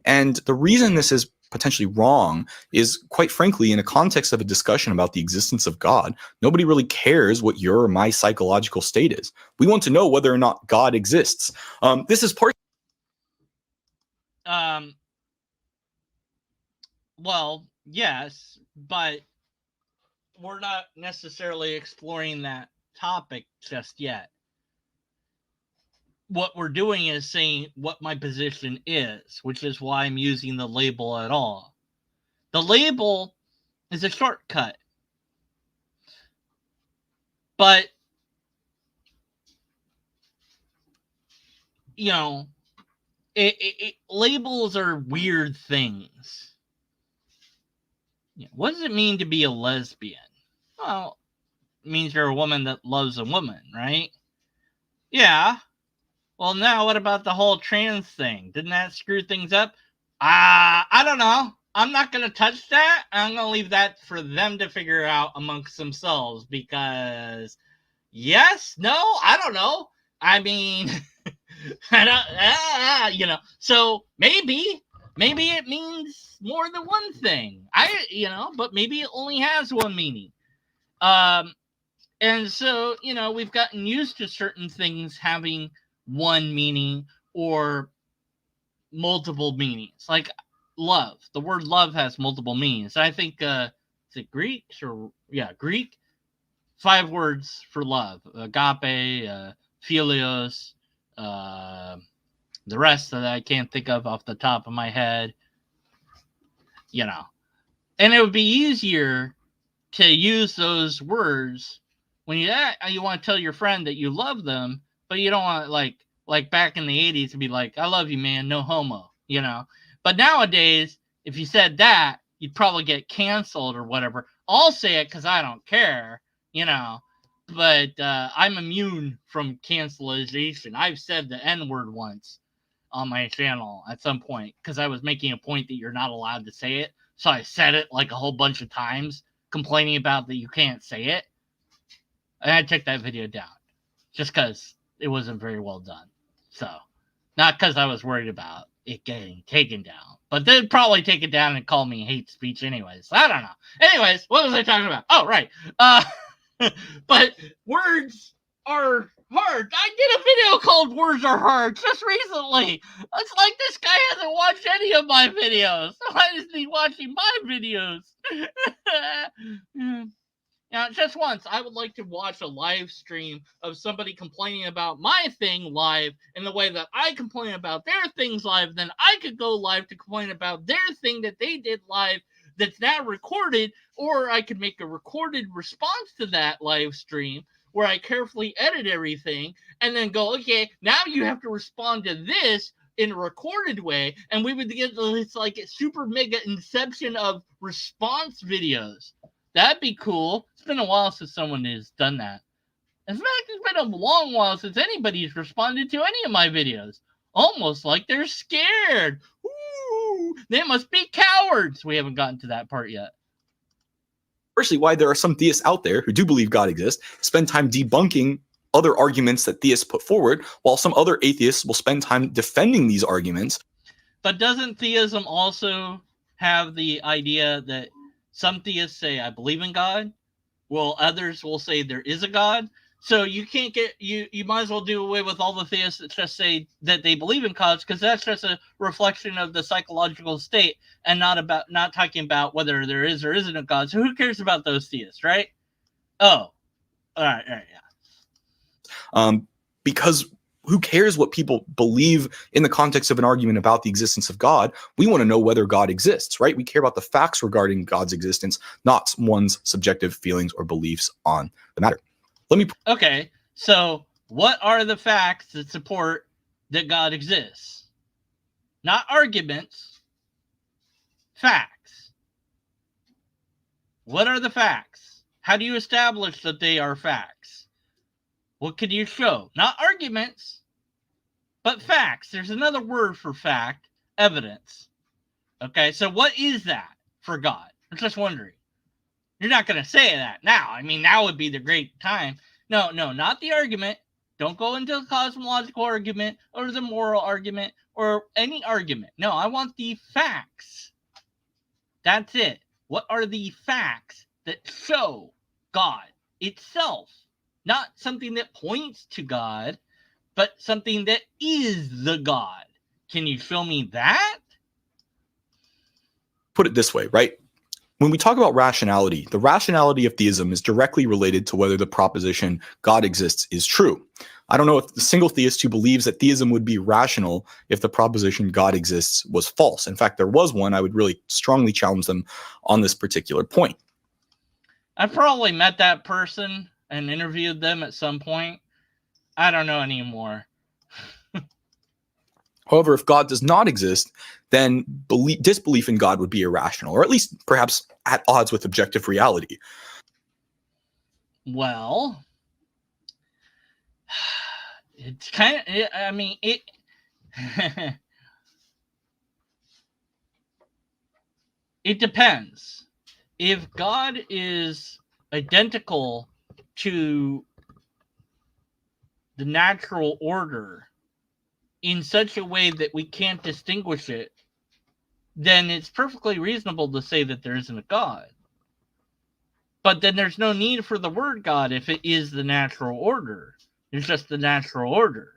And the reason this is potentially wrong is, quite frankly, in a context of a discussion about the existence of God, nobody really cares what your or my psychological state is. We want to know whether or not God exists. This is part. Well, yes, but we're not necessarily exploring that topic just yet. What we're doing is saying what my position is, which is why I'm using the label at all. The label is a shortcut. But, you know, labels are weird things. What does it mean to be a lesbian? Well, it means you're a woman that loves a woman, right? Yeah. Well, now what about the whole trans thing? Didn't that screw things up? I don't know. I'm not going to touch that. I'm going to leave that for them to figure out amongst themselves because yes, no, I don't know. I mean, so maybe it means more than one thing. But maybe it only has one meaning. And so, we've gotten used to certain things having one meaning or multiple meanings. Like love. The word love has multiple meanings. I think, is it Greek? Greek. 5 words for love. Agape, philios, the rest that I can't think of off the top of my head. And it would be easier to use those words when you want to tell your friend that you love them, but you don't want like back in the 80s to be like, I love you, man, no homo, But nowadays, if you said that, you'd probably get canceled or whatever. I'll say it because I don't care, but I'm immune from cancelization. I've said the N-word once on my channel at some point because I was making a point that you're not allowed to say it. So I said it like a whole bunch of times, complaining about that you can't say it. And I took that video down. just because it wasn't very well done. So, not because I was worried about it getting taken down, but they'd probably take it down and call me hate speech anyways. I don't know. Anyways, what was I talking about? Oh, right. But words are hard. I did a video called Words Are Hard just recently. It's like this guy hasn't watched any of my videos. Why isn't he watching my videos? Now, just once, I would like to watch a live stream of somebody complaining about my thing live in the way that I complain about their things live. Then I could go live to complain about their thing that they did live that's now recorded, or I could make a recorded response to that live stream where I carefully edit everything and then go, okay, now you have to respond to this in a recorded way, and we would get this like a super mega inception of response videos. That'd be cool. It's been a while since someone has done that. In fact, it's been a long while since anybody's responded to any of my videos. Almost like they're scared. Ooh, they must be cowards. We haven't gotten to that part yet. Firstly, why there are some theists out there who do believe God exists, spend time debunking other arguments that theists put forward, while some other atheists will spend time defending these arguments. But doesn't theism also have the idea that some theists say, I believe in God, while others will say there is a God? So you can't get, you might as well do away with all the theists that just say that they believe in gods, because that's just a reflection of the psychological state and not talking about whether there is or isn't a God. So who cares about those theists, right? Oh, all right, yeah. Because who cares what people believe in the context of an argument about the existence of God? We want to know whether God exists, right? We care about the facts regarding God's existence, not one's subjective feelings or beliefs on the matter. Okay, so what are the facts that support that God exists? Not arguments, facts. What are the facts? How do you establish that they are facts? What can you show? Not arguments, but facts. There's another word for fact, evidence. Okay, so what is that for God? I'm just wondering. You're not going to say that now. I mean, now would be the great time. No, not the argument. Don't go into the cosmological argument or the moral argument or any argument. No, I want the facts. That's it. What are the facts that show God itself? Not something that points to God, but something that is the God. Can you show me that? Put it this way, right? When we talk about rationality, the rationality of theism is directly related to whether the proposition God exists is true. I don't know if the single theist who believes that theism would be rational if the proposition God exists was false. In fact, there was one. I would really strongly challenge them on this particular point. I've probably met that person and interviewed them at some point. I don't know anymore. However, if God does not exist, then disbelief in God would be irrational, or at least perhaps at odds with objective reality. Well, it's kind of, I mean, it it depends. If God is identical to the natural order in such a way that we can't distinguish it, then it's perfectly reasonable to say that there isn't a God. But then there's no need for the word God if it is the natural order. It's just the natural order.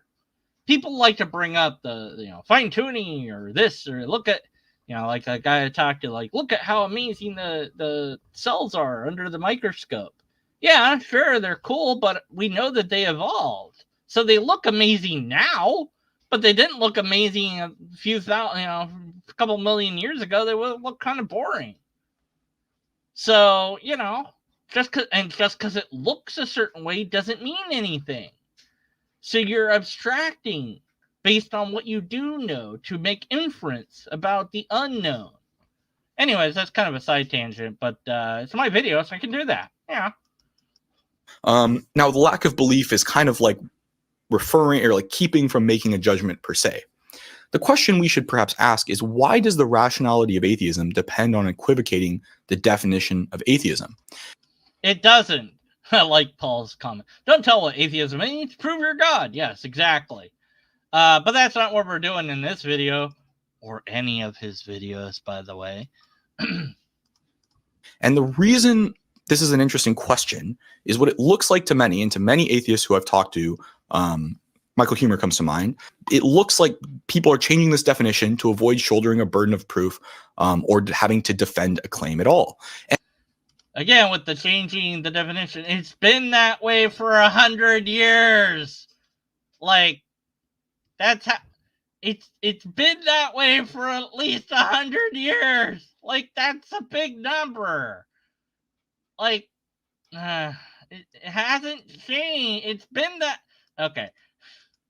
People like to bring up the fine tuning or this, or look at, like a guy I talked to, like, look at how amazing the cells are under the microscope. Yeah, sure, they're cool, but we know that they evolved. So they look amazing now, but they didn't look amazing a few thousand, a couple million years ago. They would look kind of boring. So, just because it looks a certain way doesn't mean anything. So you're abstracting based on what you do know to make inference about the unknown. Anyways, that's kind of a side tangent, but it's my video, so I can do that. Yeah. Now, the lack of belief is kind of like referring or like keeping from making a judgment per se. The question we should perhaps ask is, why does the rationality of atheism depend on equivocating the definition of atheism? It doesn't. I like Paul's comment. Don't tell what atheism means. Prove you're God. Yes, exactly. But that's not what we're doing in this video, or any of his videos, by the way. And the reason this is an interesting question is what it looks like to many, and to many atheists who I've talked to, Michael Huemer comes to mind. It looks like people are changing this definition to avoid shouldering a burden of proof, or having to defend a claim at all. And again, with the changing the definition, it's been that way for 100 years. Like, that's how it's been that way for at least 100 years. Like, that's a big number. Like, it hasn't changed. It's been that. Okay.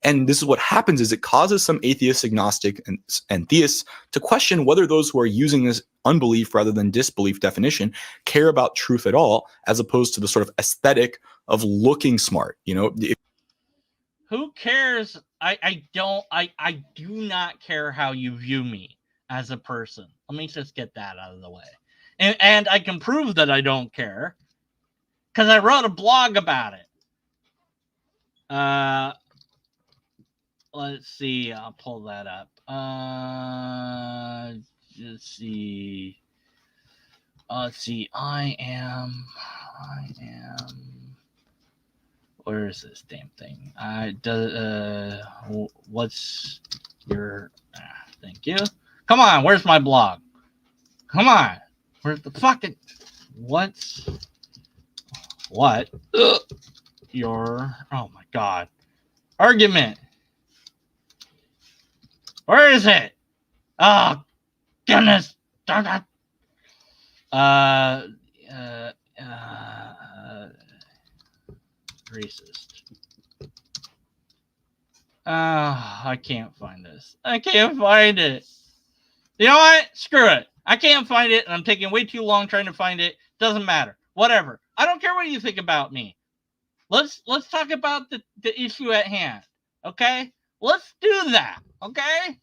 And this is what happens is it causes some atheists, agnostic, and theists to question whether those who are using this unbelief rather than disbelief definition care about truth at all, as opposed to the sort of aesthetic of looking smart. You know, who cares? I do not care how you view me as a person. Let me just get that out of the way. And I can prove that I don't care because I wrote a blog about it. Let's see. I'll pull that up. Let's see. I am. Where is this damn thing? What's your? Thank you. Come on. Where's my blog? Come on. Where's the fucking? What? Your? Oh my god. Argument. Where is it? Oh, goodness. Racist. I can't find this. I can't find it. You know what? Screw it. I can't find it, and I'm taking way too long trying to find it. Doesn't matter. Whatever. I don't care what you think about me. Let's talk about the issue at hand. Okay? Let's do that. Okay?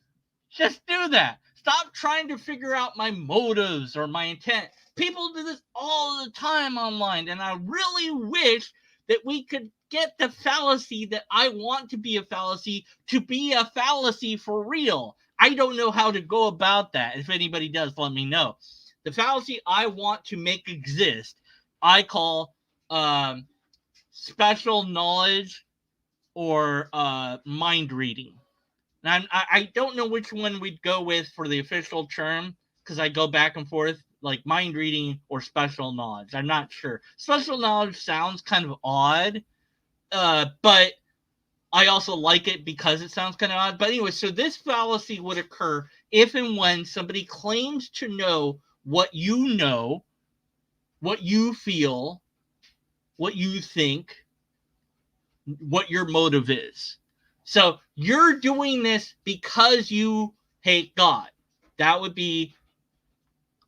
Just do that. Stop trying to figure out my motives or my intent. People do this all the time online, and I really wish that we could get the fallacy that I want to be a fallacy to be a fallacy for real. I don't know how to go about that. If anybody does, let me know. The fallacy I want to make exist, I call special knowledge or mind reading. And I don't know which one we'd go with for the official term because I go back and forth, like mind reading or special knowledge. I'm not sure. Special knowledge sounds kind of odd, but I also like it because it sounds kind of odd. But anyway, so this fallacy would occur if and when somebody claims to know, what you feel, what you think, what your motive is. So you're doing this because you hate God. That would be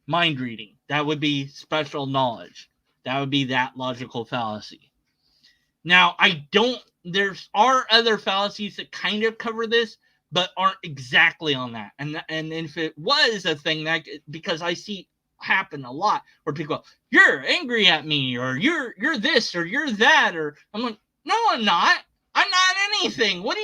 mind reading. That would be special knowledge. That would be that logical fallacy. Now, there are other fallacies that kind of cover this, but aren't exactly on that. And if it was a thing, that because I see happen a lot where people go, you're angry at me, or you're this, or you're that, or I'm like, no, I'm not. I'm not anything. Why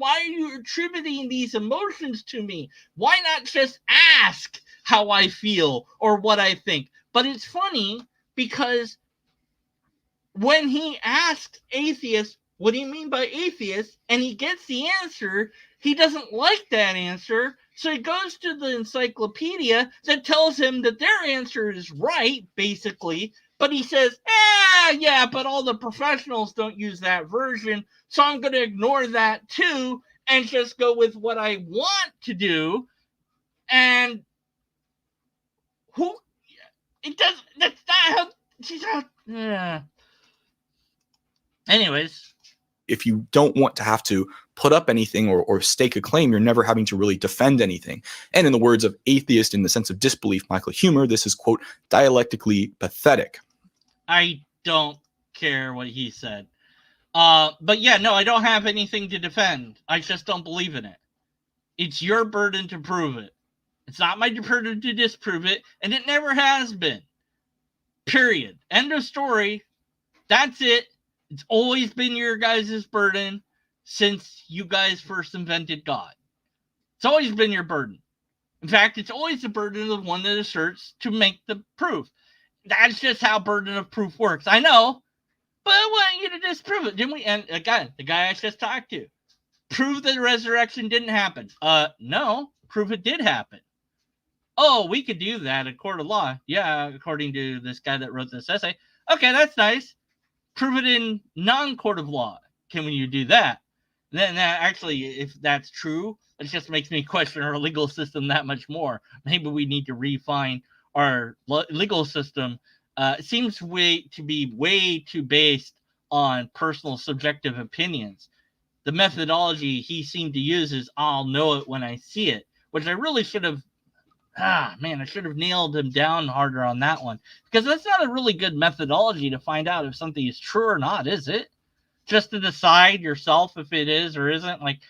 are you attributing these emotions to me? Why not just ask how I feel or what I think? But it's funny because when he asks atheists, what do you mean by atheist? And he gets the answer, he doesn't like that answer. So he goes to the encyclopedia that tells him that their answer is right, basically. But he says, yeah, but all the professionals don't use that version. So I'm going to ignore that too and just go with what I want to do. And that's not how she's out. Anyways. If you don't want to have to put up anything or stake a claim, you're never having to really defend anything. And in the words of atheist in the sense of disbelief, Michael Huemer, this is, quote, dialectically pathetic. I don't care what he said. But yeah, no, I don't have anything to defend. I just don't believe in it. It's your burden to prove it. It's not my burden to disprove it, and it never has been. Period. End of story. That's it. It's always been your guys' burden since you guys first invented God. It's always been your burden. In fact, it's always the burden of the one that asserts to make the proof. That's just how burden of proof works. I know, but I want you to disprove it, didn't we? And again, the guy I just talked to, prove that the resurrection didn't happen. No, prove it did happen. Oh, we could do that in court of law. Yeah, according to this guy that wrote this essay. Okay, that's nice. Prove it in non-court of law. Can you do that? Then actually, if that's true, it just makes me question our legal system that much more. Maybe we need to refine our legal system. It seems to be way too based on personal subjective opinions. The methodology he seemed to use is I'll know it when I see it, which I really should have. I should have nailed him down harder on that one, because that's not a really good methodology to find out if something is true or not, is it? Just to decide yourself if it is or isn't. Like,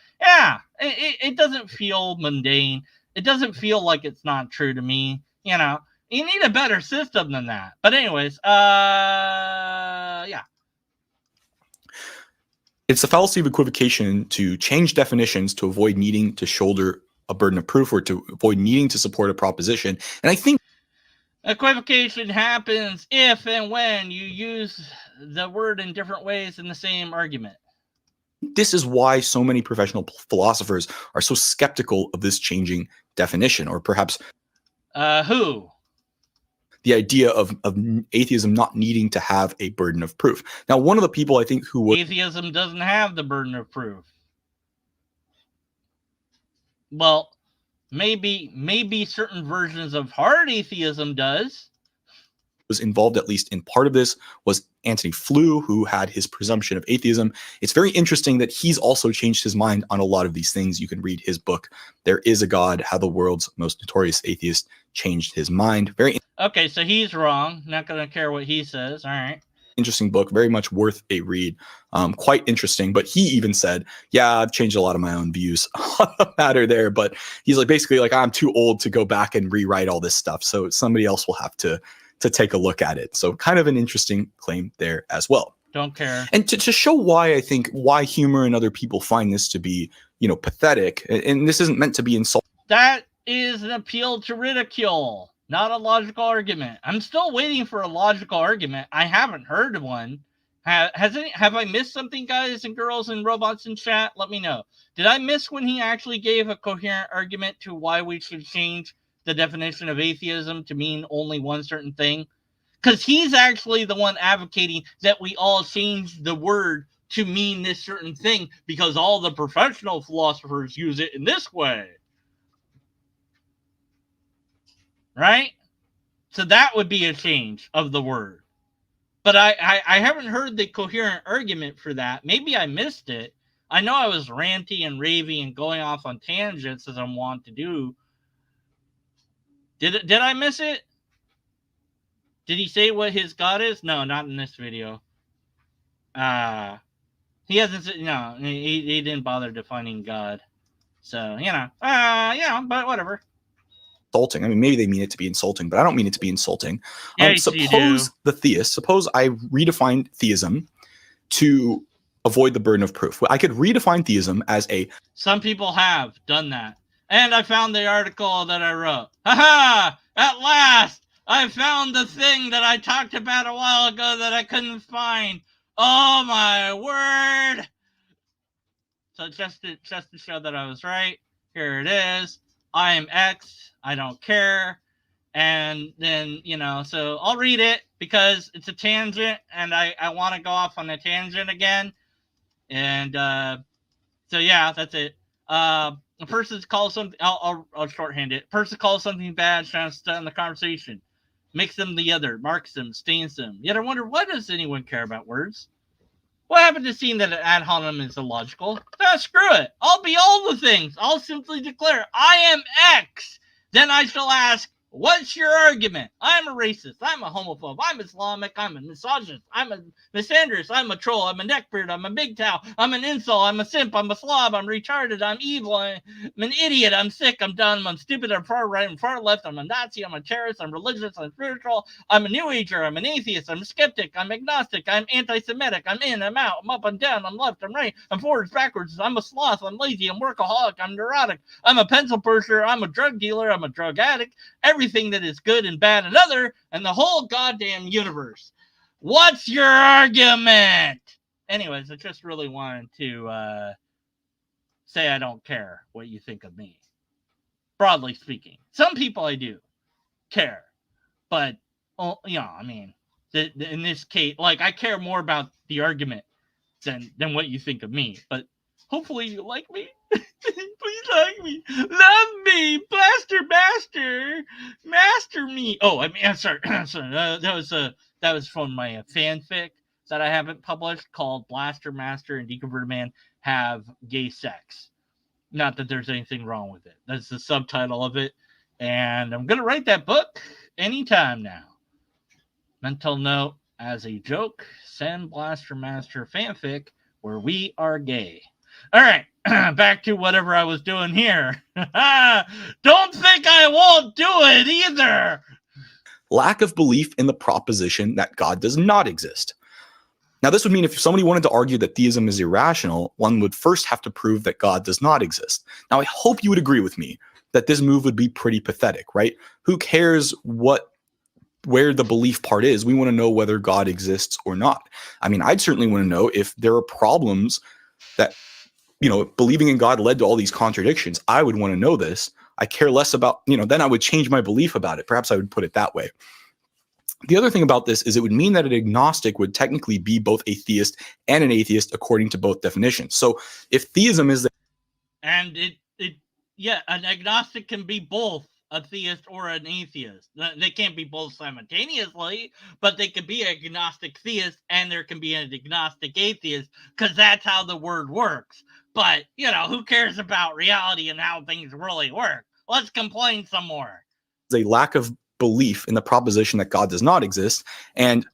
it doesn't feel mundane. It doesn't feel like it's not true to me. You know, you need a better system than that. But anyways, yeah. It's a fallacy of equivocation to change definitions to avoid needing to shoulder a burden of proof or to avoid needing to support a proposition. And I think equivocation happens if and when you use the word in different ways in the same argument. This is why so many professional philosophers are so skeptical of this changing definition, or perhaps who? The idea of atheism not needing to have a burden of proof. Now, one of the people I think who atheism doesn't have the burden of proof. Well, maybe certain versions of hard atheism does. Was involved at least in part of this was Antony Flew, who had his presumption of atheism. It's very interesting that he's also changed his mind on a lot of these things. You can read his book, There Is a God, How the World's Most Notorious Atheist Changed His Mind. Okay, so he's wrong. Not going to care what he says. All right. Interesting book, very much worth a read. Quite interesting. But he even said, yeah, I've changed a lot of my own views on the matter there. But he's like, basically like, I'm too old to go back and rewrite all this stuff. So somebody else will have to take a look at it. So kind of an interesting claim there as well. Don't care. And to show why humor and other people find this to be, pathetic, and this isn't meant to be insulting. That is an appeal to ridicule, not a logical argument. I'm still waiting for a logical argument. I haven't heard one. Have I missed something, guys and girls and robots in chat? Let me know. Did I miss when he actually gave a coherent argument to why we should change the definition of atheism to mean only one certain thing? Because he's actually the one advocating that we all change the word to mean this certain thing because all the professional philosophers use it in this way. Right? So that would be a change of the word. But I haven't heard the coherent argument for that. Maybe I missed it. I know I was ranty and raving and going off on tangents as I'm wont to do. Did I miss it? Did he say what his God is? No, not in this video. He hasn't. No, he didn't bother defining God. So but whatever. Insulting. I mean, maybe they mean it to be insulting, but I don't mean it to be insulting. Yes, suppose I redefine theism to avoid the burden of proof. I could redefine theism as a. Some people have done that. And I found the article that I wrote. Haha! At last! I found the thing that I talked about a while ago that I couldn't find. Oh my word! So just to show that I was right, here it is. I am X. I don't care. And then, so I'll read it because it's a tangent and I want to go off on a tangent again. And so yeah, that's it. A person calls something, I'll shorthand it. A person calls something bad, trying to start in the conversation. Makes them the other, marks them, stains them. Yet I wonder, why does anyone care about words? What happened to seeing that an ad hominem is illogical? Screw it. I'll be all the things. I'll simply declare, I am X. Then I shall ask, What's your argument? I'm a racist. I'm a homophobe. I'm Islamic. I'm a misogynist. I'm a misandrous. I'm a troll. I'm a neckbeard. I'm a big towel. I'm an incel. I'm a simp. I'm a slob. I'm retarded. I'm evil. I'm an idiot. I'm sick. I'm dumb. I'm stupid. I'm far right. I'm far left. I'm a Nazi. I'm a terrorist. I'm religious. I'm spiritual. I'm a New Ager. I'm an atheist. I'm a skeptic. I'm agnostic. I'm anti-Semitic. I'm in. I'm out. I'm up. I'm down. I'm left. I'm right. I'm forwards, backwards. I'm a sloth. I'm lazy. I'm workaholic. I'm neurotic. I'm a pencil pusher. I'm a drug dealer. I'm a drug addict. Everything that is good and bad and other, and the whole goddamn universe. What's your argument? Anyways, I just really wanted to say I don't care what you think of me. Broadly speaking. Some people I do care. But, I mean, in this case, like, I care more about the argument than what you think of me. But hopefully you like me. Please like me. Love me. Master me. Oh, I mean, I'm sorry. that was from my fanfic that I haven't published called Blaster Master and Deconverted Man Have Gay Sex. Not that there's anything wrong with it. That's the subtitle of it. And I'm going to write that book anytime now. Mental note, as a joke, send Blaster Master fanfic where we are gay. All right, back to whatever I was doing here. Don't think I won't do it either. Lack of belief in the proposition that God does not exist. Now, this would mean if somebody wanted to argue that theism is irrational, one would first have to prove that God does not exist. Now, I hope you would agree with me that this move would be pretty pathetic, right? Who cares where the belief part is? We want to know whether God exists or not. I mean, I'd certainly want to know if there are problems that, believing in God led to all these contradictions. I would want to know this. I care less about, then I would change my belief about it. Perhaps I would put it that way. The other thing about this is it would mean that an agnostic would technically be both a theist and an atheist according to both definitions. So if theism is and an agnostic can be both a theist or an atheist. They can't be both simultaneously, but they could be an agnostic theist and there can be an agnostic atheist because that's how the word works. But, who cares about reality and how things really work? Let's complain some more. A lack of belief in the proposition that God does not exist, and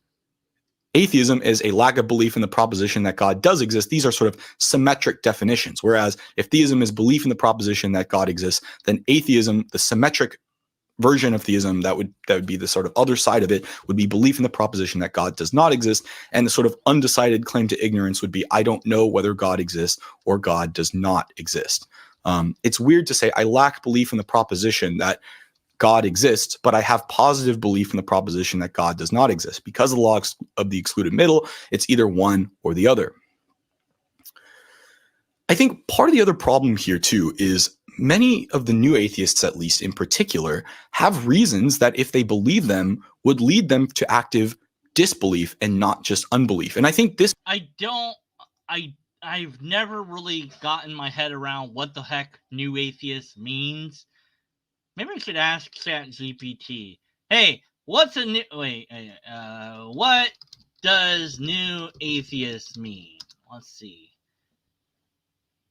atheism is a lack of belief in the proposition that God does exist. These are sort of symmetric definitions. Whereas if theism is belief in the proposition that God exists, then atheism, the symmetric version of theism, that would be the sort of other side of it, would be belief in the proposition that God does not exist. And the sort of undecided claim to ignorance would be, I don't know whether God exists or God does not exist. It's weird to say I lack belief in the proposition that God exists, but I have positive belief in the proposition that God does not exist. Because of the law of the excluded middle, it's either one or the other. I think part of the other problem here too is many of the new atheists, at least in particular, have reasons that if they believe them would lead them to active disbelief and not just unbelief. And I think this I've never really gotten my head around what the heck new atheist means. Maybe I should ask ChatGPT. Hey, what does new atheist mean? Let's see.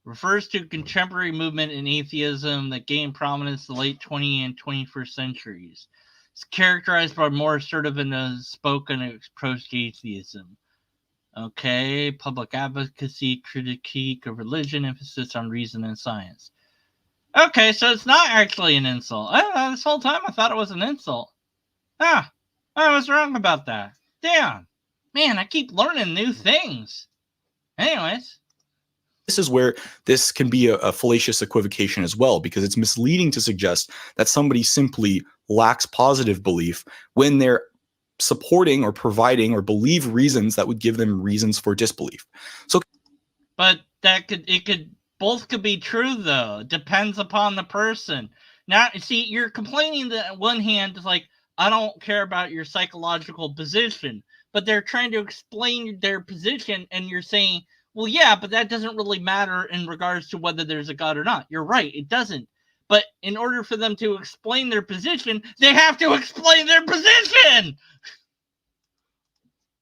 Refers to contemporary movement in atheism that gained prominence in the late 20th and 21st centuries. It's characterized by more assertive and outspoken approach to atheism. Okay, public advocacy, critique of religion, emphasis on reason and science. Okay, so it's not actually an insult. This whole time I thought it was an insult. I was wrong about that. Damn. Man, I keep learning new things. Anyways. This is where this can be a fallacious equivocation as well, because it's misleading to suggest that somebody simply lacks positive belief when they're supporting or providing or believe reasons that would give them reasons for disbelief. So, but both could be true, though. It depends upon the person. Now, see, you're complaining that on one hand, it's like, I don't care about your psychological position, but they're trying to explain their position, and you're saying, well, yeah, but that doesn't really matter in regards to whether there's a God or not. You're right, it doesn't. But in order for them to explain their position, they have to explain their position!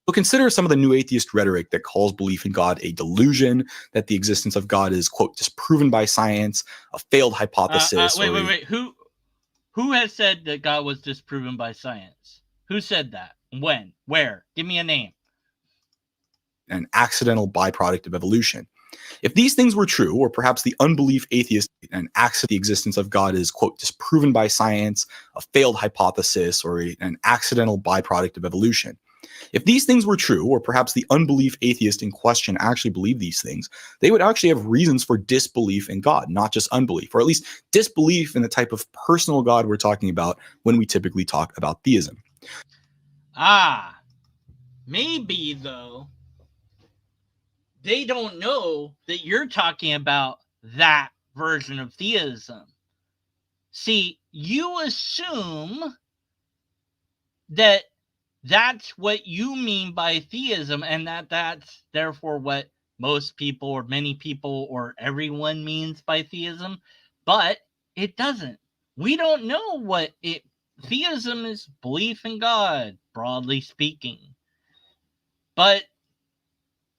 So consider some of the new atheist rhetoric that calls belief in God a delusion, that the existence of God is, quote, disproven by science, a failed hypothesis. Wait. Who has said that God was disproven by science? Who said that? When? Where? Give me a name. An accidental byproduct of evolution. If these things were true, or perhaps the unbelief atheist and accept the existence of God is, quote, disproven by science, a failed hypothesis, or an accidental byproduct of evolution. If these things were true, or perhaps the unbelief atheist in question actually believed these things, they would actually have reasons for disbelief in God, not just unbelief, or at least disbelief in the type of personal God we're talking about when we typically talk about theism. Maybe, though, they don't know that you're talking about that version of theism. See, you assume that that's what you mean by theism, and that's therefore what most people or many people or everyone means by theism, but it doesn't. We don't know what theism is. Belief in God, broadly speaking, but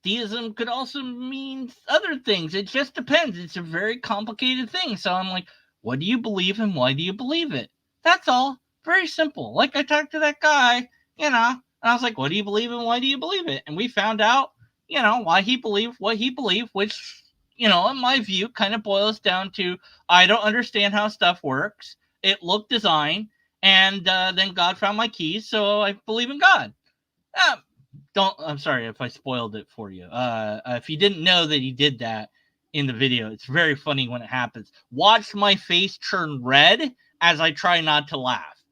theism could also mean other things. It just depends. It's a very complicated thing. So I'm like, what do you believe and why do you believe it? That's all. Very simple. Like I talked to that guy, and I was like, what do you believe and why do you believe it? And we found out, why he believed what he believed, which, in my view, kind of boils down to I don't understand how stuff works. It looked design, and then God found my keys, so I believe in God. I'm sorry if I spoiled it for you. If you didn't know that he did that in the video, it's very funny when it happens. Watch my face turn red as I try not to laugh.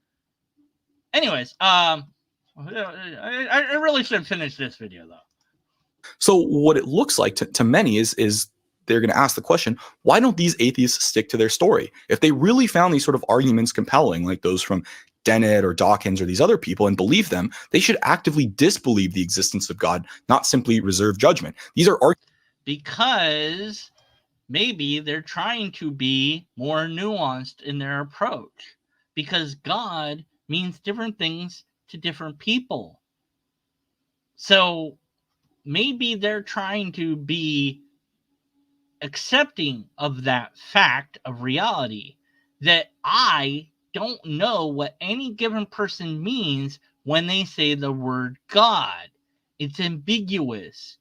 Anyways, I really should finish this video though. So what it looks like to many is they're going to ask the question, why don't these atheists stick to their story? If they really found these sort of arguments compelling, like those from Dennett or Dawkins or these other people, and believe them, they should actively disbelieve the existence of God, not simply reserve judgment. These are because maybe they're trying to be more nuanced in their approach, because God means different things to different people. So maybe they're trying to be accepting of that fact of reality, that I don't know what any given person means when they say the word God. It's ambiguous.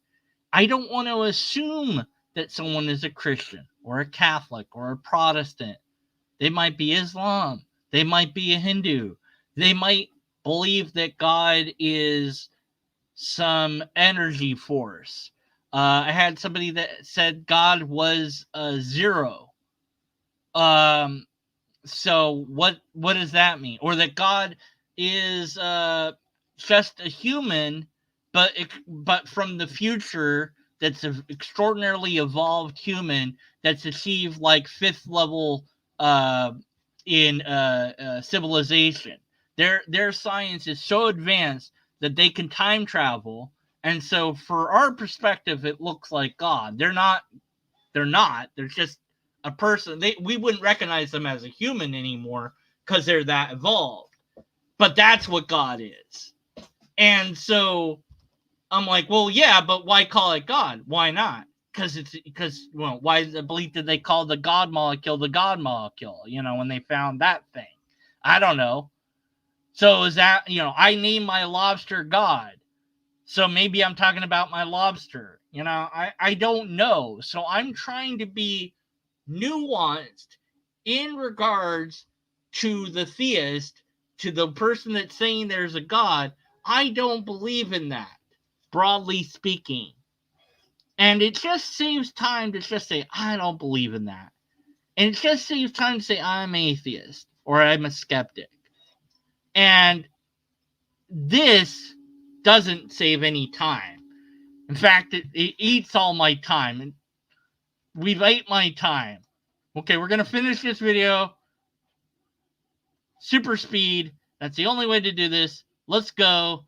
I don't want to assume that someone is a Christian or a Catholic or a Protestant. They might be Islam. They might be a Hindu. They might believe that God is some energy force. I had somebody that said God was a zero. So what does that mean? Or that God is just a human, but from the future, that's an extraordinarily evolved human that's achieved like 5th level in civilization. Their science is so advanced that they can time travel, and so for our perspective, it looks like God. They're not. They're just a person. We wouldn't recognize them as a human anymore because they're that evolved. But that's what God is. And so I'm like, well, yeah, but why call it God? Why not? Why is the belief that they call the God molecule the God molecule? When they found that thing, I don't know. So is that I name my lobster God? So maybe I'm talking about my lobster. I don't know. So I'm trying to be nuanced in regards to the theist, to the person that's saying there's a God. I don't believe in that, broadly speaking. And it just saves time to just say, I don't believe in that. And it just saves time to say, I'm atheist or I'm a skeptic. And this doesn't save any time. In fact, it eats all my time. And we've ate my time. Okay, we're going to finish this video. Super speed. That's the only way to do this. Let's go.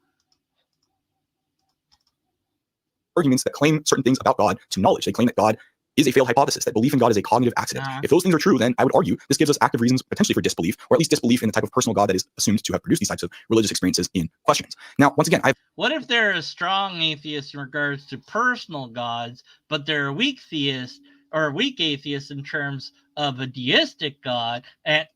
arguments that claim certain things about God to knowledge. They claim that God is a failed hypothesis, that belief in God is a cognitive accident. If those things are true, then I would argue this gives us active reasons potentially for disbelief, or at least disbelief in the type of personal God that is assumed to have produced these types of religious experiences in questions. Now, once again, what if they're a strong atheist in regards to personal gods, but they're a weak theist or a weak atheist in terms of a deistic God? And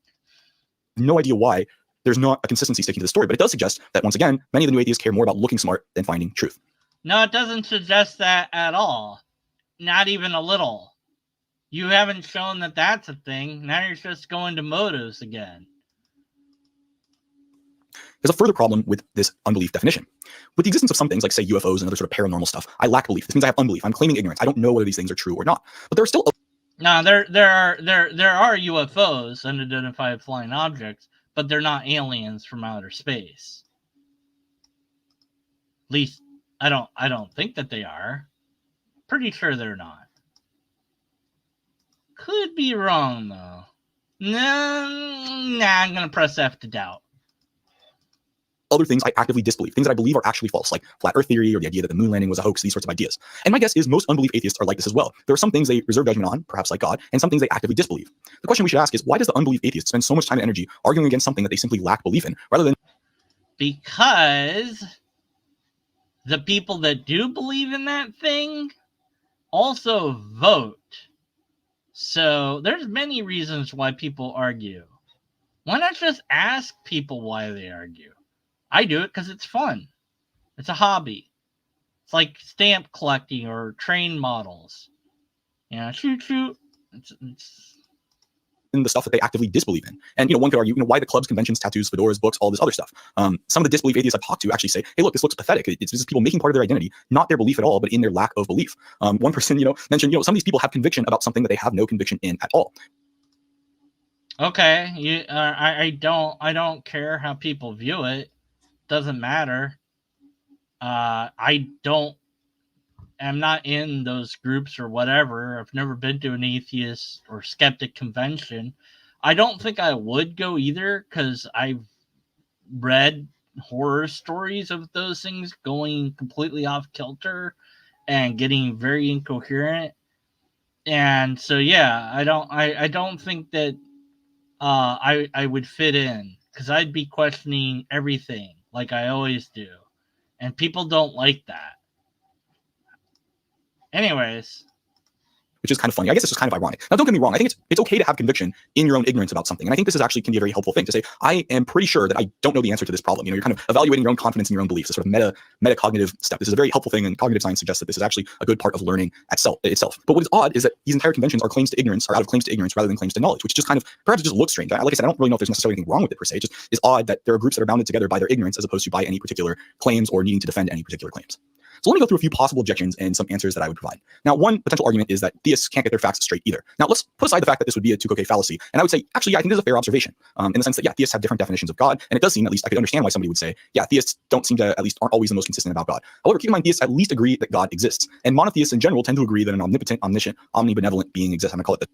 no idea why there's not a consistency sticking to the story, but it does suggest that, once again, many of the new atheists care more about looking smart than finding truth. No, it doesn't suggest that at all. Not even a little. You haven't shown that that's a thing. Now you're just going to motives again. There's a further problem with this unbelief definition. With the existence of some things like, say, UFOs and other sort of paranormal stuff, I lack belief. This means I have unbelief. I'm claiming ignorance. I don't know whether these things are true or not. But there are still... No, there are UFOs, unidentified flying objects, but they're not aliens from outer space. At least I don't think that they are. Pretty sure they're not. Could be wrong though. Nah, I'm gonna press F to doubt. Other things I actively disbelieve, things that I believe are actually false, like flat earth theory or the idea that the moon landing was a hoax, these sorts of ideas. And my guess is most unbelief atheists are like this as well. There are some things they reserve judgment on, perhaps like God, and some things they actively disbelieve. The question we should ask is, why does the unbelief atheist spend so much time and energy arguing against something that they simply lack belief in, rather than... Because the people that do believe in that thing also vote. So there's many reasons why people argue. Why not just ask people why they argue? I do it because it's fun. It's a hobby. It's like stamp collecting or train models. You know, shoot. It's in the stuff that they actively disbelieve in. And, one could argue, why the clubs, conventions, tattoos, fedoras, books, all this other stuff. Some of the disbelief atheists I've talked to actually say, hey, look, this looks pathetic. It's just people making part of their identity, not their belief at all, but in their lack of belief. One person, mentioned, some of these people have conviction about something that they have no conviction in at all. Okay, I don't care how people view it. Doesn't matter. I'm not in those groups or whatever. I've never been to an atheist or skeptic convention. I don't think I would go either, because I've read horror stories of those things going completely off kilter and getting very incoherent. And so, yeah, I don't think that I would fit in, because I'd be questioning everything like I always do. And people don't like that. Anyways. Which is kind of funny. I guess it's just kind of ironic. Now, don't get me wrong. I think it's okay to have conviction in your own ignorance about something. And I think this is actually can be a very helpful thing to say, I am pretty sure that I don't know the answer to this problem. You're kind of evaluating your own confidence in your own beliefs, a sort of metacognitive step. This is a very helpful thing, and cognitive science suggests that this is actually a good part of learning itself. But what is odd is that these entire conventions are out of claims to ignorance rather than claims to knowledge, which just kind of, perhaps it just looks strange. Like I said, I don't really know if there's necessarily anything wrong with it per se. It just is odd that there are groups that are bounded together by their ignorance as opposed to by any particular claims or needing to defend any particular claims. So let me go through a few possible objections and some answers that I would provide. Now, one potential argument is that theists can't get their facts straight either. Now, let's put aside the fact that this would be a Tukokei fallacy. And I would say, actually, I think this is a fair observation in the sense that, yeah, theists have different definitions of God. And it does seem, at least I could understand why somebody would say, yeah, theists don't seem to, at least aren't always the most consistent about God. However, keep in mind, theists at least agree that God exists. And monotheists in general tend to agree that an omnipotent, omniscient, omnibenevolent being exists. I'm going to call it the...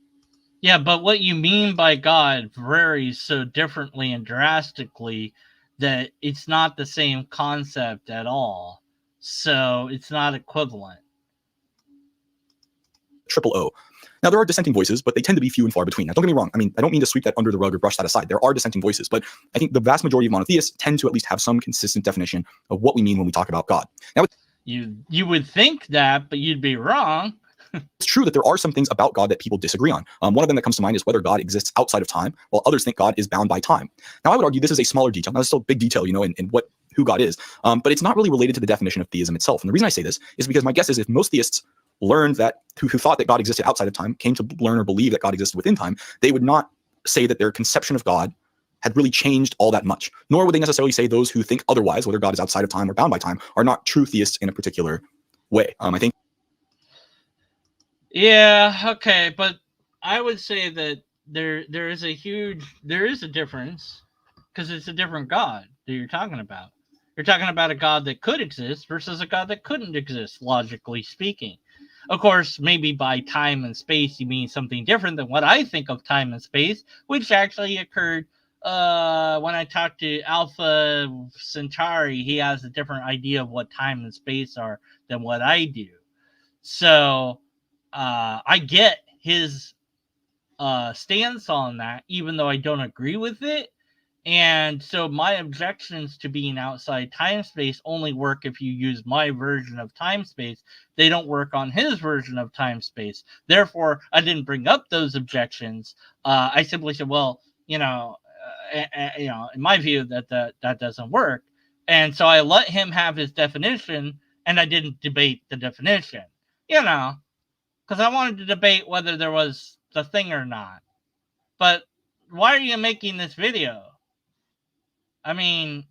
Yeah, but what you mean by God varies so differently and drastically that it's not the same concept at all. So it's not equivalent. Triple O. Now, there are dissenting voices, but they tend to be few and far between. Now, don't get me wrong. I mean, I don't mean to sweep that under the rug or brush that aside. There are dissenting voices, but I think the vast majority of monotheists tend to at least have some consistent definition of what we mean when we talk about God. Now, you would think that, but you'd be wrong. It's true that there are some things about God that people disagree on. One of them that comes to mind is whether God exists outside of time, while others think God is bound by time. Now, I would argue this is a smaller detail. Now, it's still a big detail, in who God is, but it's not really related to the definition of theism itself. And the reason I say this is because my guess is if most theists learned that, who thought that God existed outside of time, came to learn or believe that God existed within time, they would not say that their conception of God had really changed all that much. Nor would they necessarily say those who think otherwise, whether God is outside of time or bound by time, are not true theists in a particular way. I think. Yeah, okay, but I would say that there is a difference, because it's a different God that you're talking about. You're talking about a God that could exist versus a God that couldn't exist, logically speaking. Of course, maybe by time and space, you mean something different than what I think of time and space, which actually occurred when I talked to Alpha Centauri. He has a different idea of what time and space are than what I do. So I get his stance on that, even though I don't agree with it. And so my objections to being outside time space only work if you use my version of time space. They don't work on his version of time space. Therefore, I didn't bring up those objections. I simply said, well, you know, in my view, that doesn't work. And so I let him have his definition, and I didn't debate the definition, you know, because I wanted to debate whether there was the thing or not. But why are you making this video? I mean,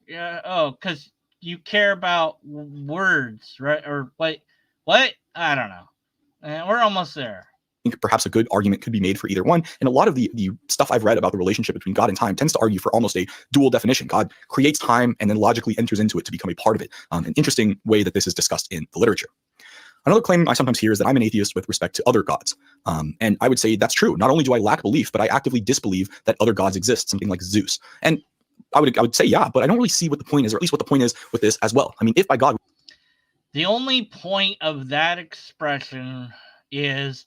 because you care about words, right? Or what? What? I don't know. We're almost there. I think perhaps a good argument could be made for either one. And a lot of the stuff I've read about the relationship between God and time tends to argue for almost a dual definition. God creates time and then logically enters into it to become a part of it. An interesting way that this is discussed in the literature. Another claim I sometimes hear is that I'm an atheist with respect to other gods. And I would say that's true. Not only do I lack belief, but I actively disbelieve that other gods exist, something like Zeus. And I would say, yeah, but I don't really see what the point is, or at least what the point is with this as well. I mean, if by God... The only point of that expression is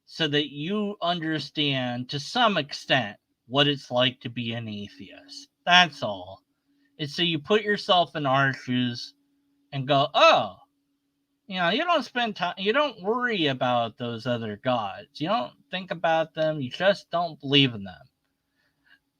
so that you understand to some extent what it's like to be an atheist. That's all. It's so you put yourself in our shoes and go, oh, you know, you don't spend time, you don't worry about those other gods. You don't think about them. You just don't believe in them.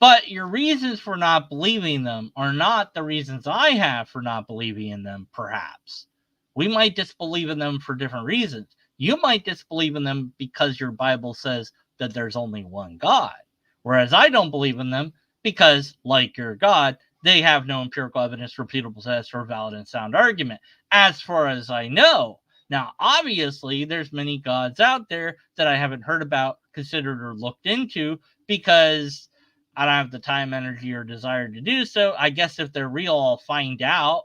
But your reasons for not believing them are not the reasons I have for not believing in them, perhaps. We might disbelieve in them for different reasons. You might disbelieve in them because your Bible says that there's only one God. Whereas I don't believe in them because, like your God, they have no empirical evidence, repeatable tests, or valid and sound argument, as far as I know. Now, obviously, there's many gods out there that I haven't heard about, considered, or looked into because I don't have the time, energy, or desire to do so. I guess if they're real, I'll find out.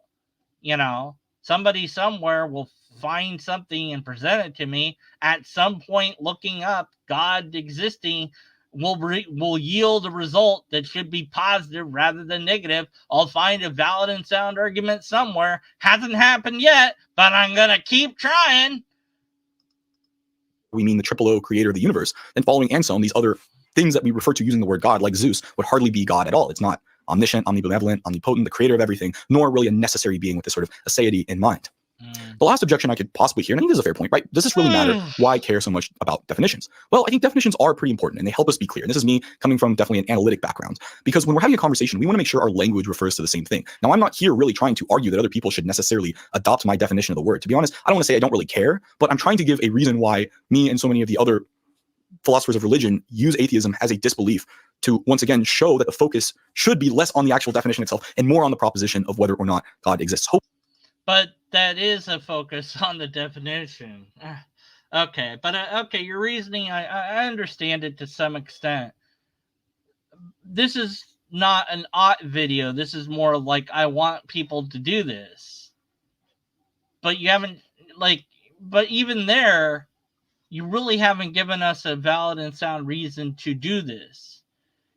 You know, somebody somewhere will find something and present it to me. At some point, looking up God existing will yield a result that should be positive rather than negative. I'll find a valid and sound argument somewhere. Hasn't happened yet, but I'm going to keep trying. We mean the triple O creator of the universe. Then following Anselm, these other things that we refer to using the word God, like Zeus, would hardly be God at all. It's not omniscient, omnibenevolent, omnipotent, the creator of everything, nor really a necessary being with this sort of aseity in mind. The last objection I could possibly hear, and I think this is a fair point, right? Does this really matter? Why care so much about definitions? Well, I think definitions are pretty important and they help us be clear. And this is me coming from definitely an analytic background, because when we're having a conversation, we want to make sure our language refers to the same thing. Now, I'm not here really trying to argue that other people should necessarily adopt my definition of the word. To be honest, I don't want to say I don't really care, but I'm trying to give a reason why me and so many of the other philosophers of religion use atheism as a disbelief to once again show that the focus should be less on the actual definition itself and more on the proposition of whether or not God exists. But that is a focus on the definition. Okay, but okay, your reasoning, I understand it to some extent. This is not an ought video. This is more like I want people to do this. But you haven't, like, but even there, you really haven't given us a valid and sound reason to do this.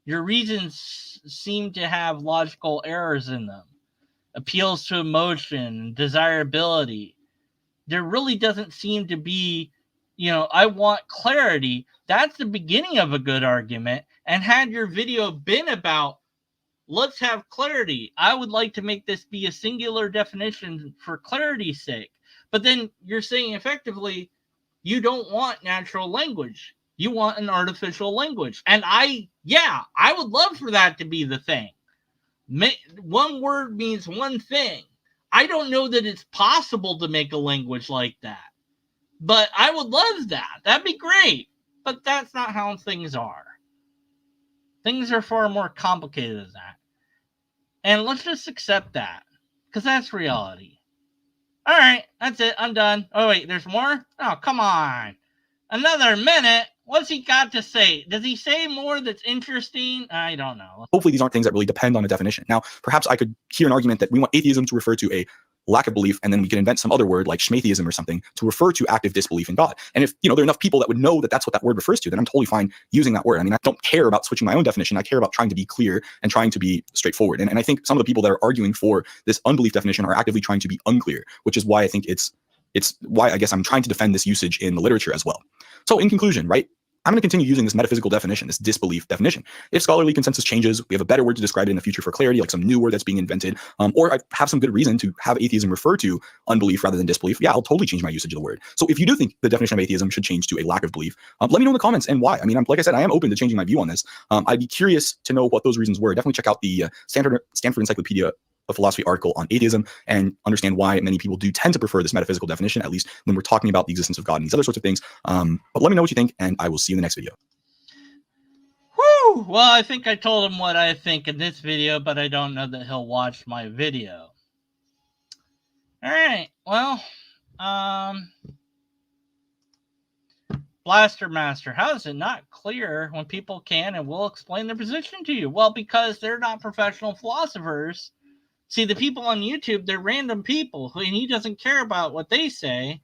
Your reasons seem to have logical errors in them. Appeals to emotion, desirability. There really doesn't seem to be, you know, I want clarity. That's the beginning of a good argument. And had your video been about, let's have clarity, I would like to make this be a singular definition for clarity's sake. But then you're saying effectively, you don't want natural language. You want an artificial language. And I would love for that to be the thing. One word means one thing. I don't know that it's possible to make a language like that, but I would love that. That'd be great. But that's not how things are. Things are far more complicated than that. And let's just accept that, because that's reality. All right, that's it. I'm done. Oh, wait, there's more? Oh, come on. Another minute? What's he got to say? Does he say more that's interesting? I don't know. Hopefully these aren't things that really depend on a definition. Now, perhaps I could hear an argument that we want atheism to refer to a lack of belief, and then we can invent some other word like schmatheism or something to refer to active disbelief in God. And if, you know, there are enough people that would know that that's what that word refers to, then I'm totally fine using that word. I mean, I don't care about switching my own definition. I care about trying to be clear and trying to be straightforward. And I think some of the people that are arguing for this unbelief definition are actively trying to be unclear, which is why I think it's why I guess I'm trying to defend this usage in the literature as well. So in conclusion, right? I'm going to continue using this metaphysical definition, this disbelief definition. If scholarly consensus changes, we have a better word to describe it in the future for clarity, like some new word that's being invented, or I have some good reason to have atheism refer to unbelief rather than disbelief, yeah, I'll totally change my usage of the word. So if you do think the definition of atheism should change to a lack of belief, let me know in the comments and why. I mean, like I said, I am open to changing my view on this. I'd be curious to know what those reasons were. Definitely check out the Stanford Encyclopedia of Philosophy article on atheism and understand why many people do tend to prefer this metaphysical definition, at least when we're talking about the existence of God and these other sorts of things. But let me know what you think, and I will see you in the next video. Whew! Well, I think I told him what I think in this video, but I don't know that he'll watch my video. Alright, well, Blaster Master, how is it not clear when people can and will explain their position to you? Well, because they're not professional philosophers. See, the people on YouTube, they're random people, and he doesn't care about what they say.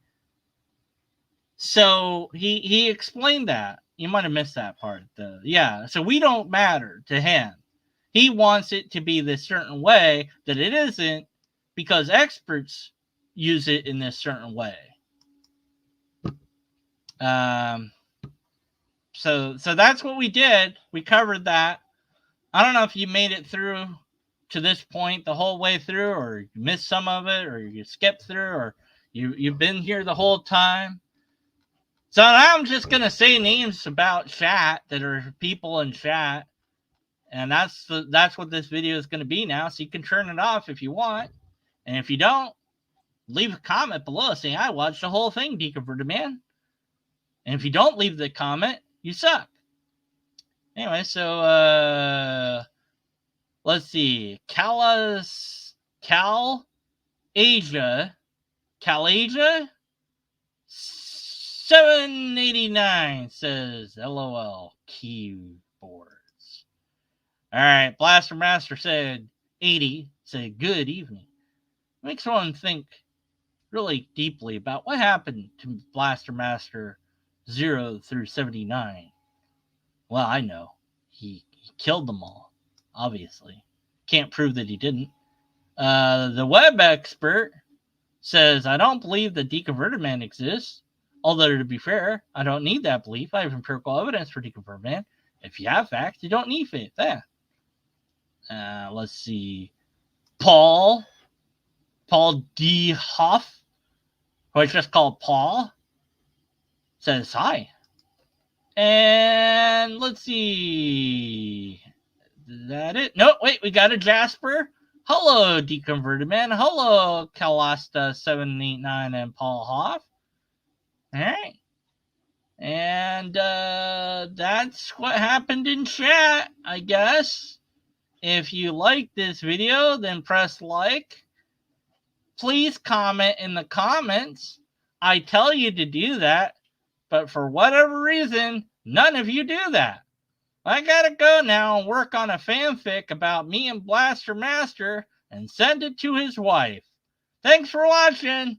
So he explained that. You might have missed that part, though. Yeah, so we don't matter to him. He wants it to be this certain way that it isn't, because experts use it in this certain way. So that's what we did. We covered that. I don't know if you made it through to this point the whole way through, or you missed some of it, or you skipped through, or you've been here the whole time. So now I'm just gonna say names about chat that are people in chat, and that's what this video is gonna be now. So you can turn it off if you want, and if you don't, leave a comment below saying I watched the whole thing, Deconverted Man. And if you don't leave the comment, you suck. Anyway, so let's see. Calasia 789 says LOL keyboards. Alright, Blaster Master said 80, said good evening. Makes one think really deeply about what happened to Blaster Master 0 through 79. Well, I know. He killed them all, obviously. Can't prove that he didn't. The web expert says, I don't believe the deconverted man exists. Although, to be fair, I don't need that belief. I have empirical evidence for deconverted man. If you have facts, you don't need faith. Yeah. Let's see. Paul D. Huff, who I just called Paul, says hi. And let's see. Is that it? No, wait, we got a Jasper. Hello, Deconverted Man. Hello, Calasta789 and Paul Hoff. All right. And that's what happened in chat, I guess. If you like this video, then press like. Please comment in the comments. I tell you to do that, but for whatever reason, none of you do that. I gotta go now and work on a fanfic about me and Blaster Master and send it to his wife. Thanks for watching.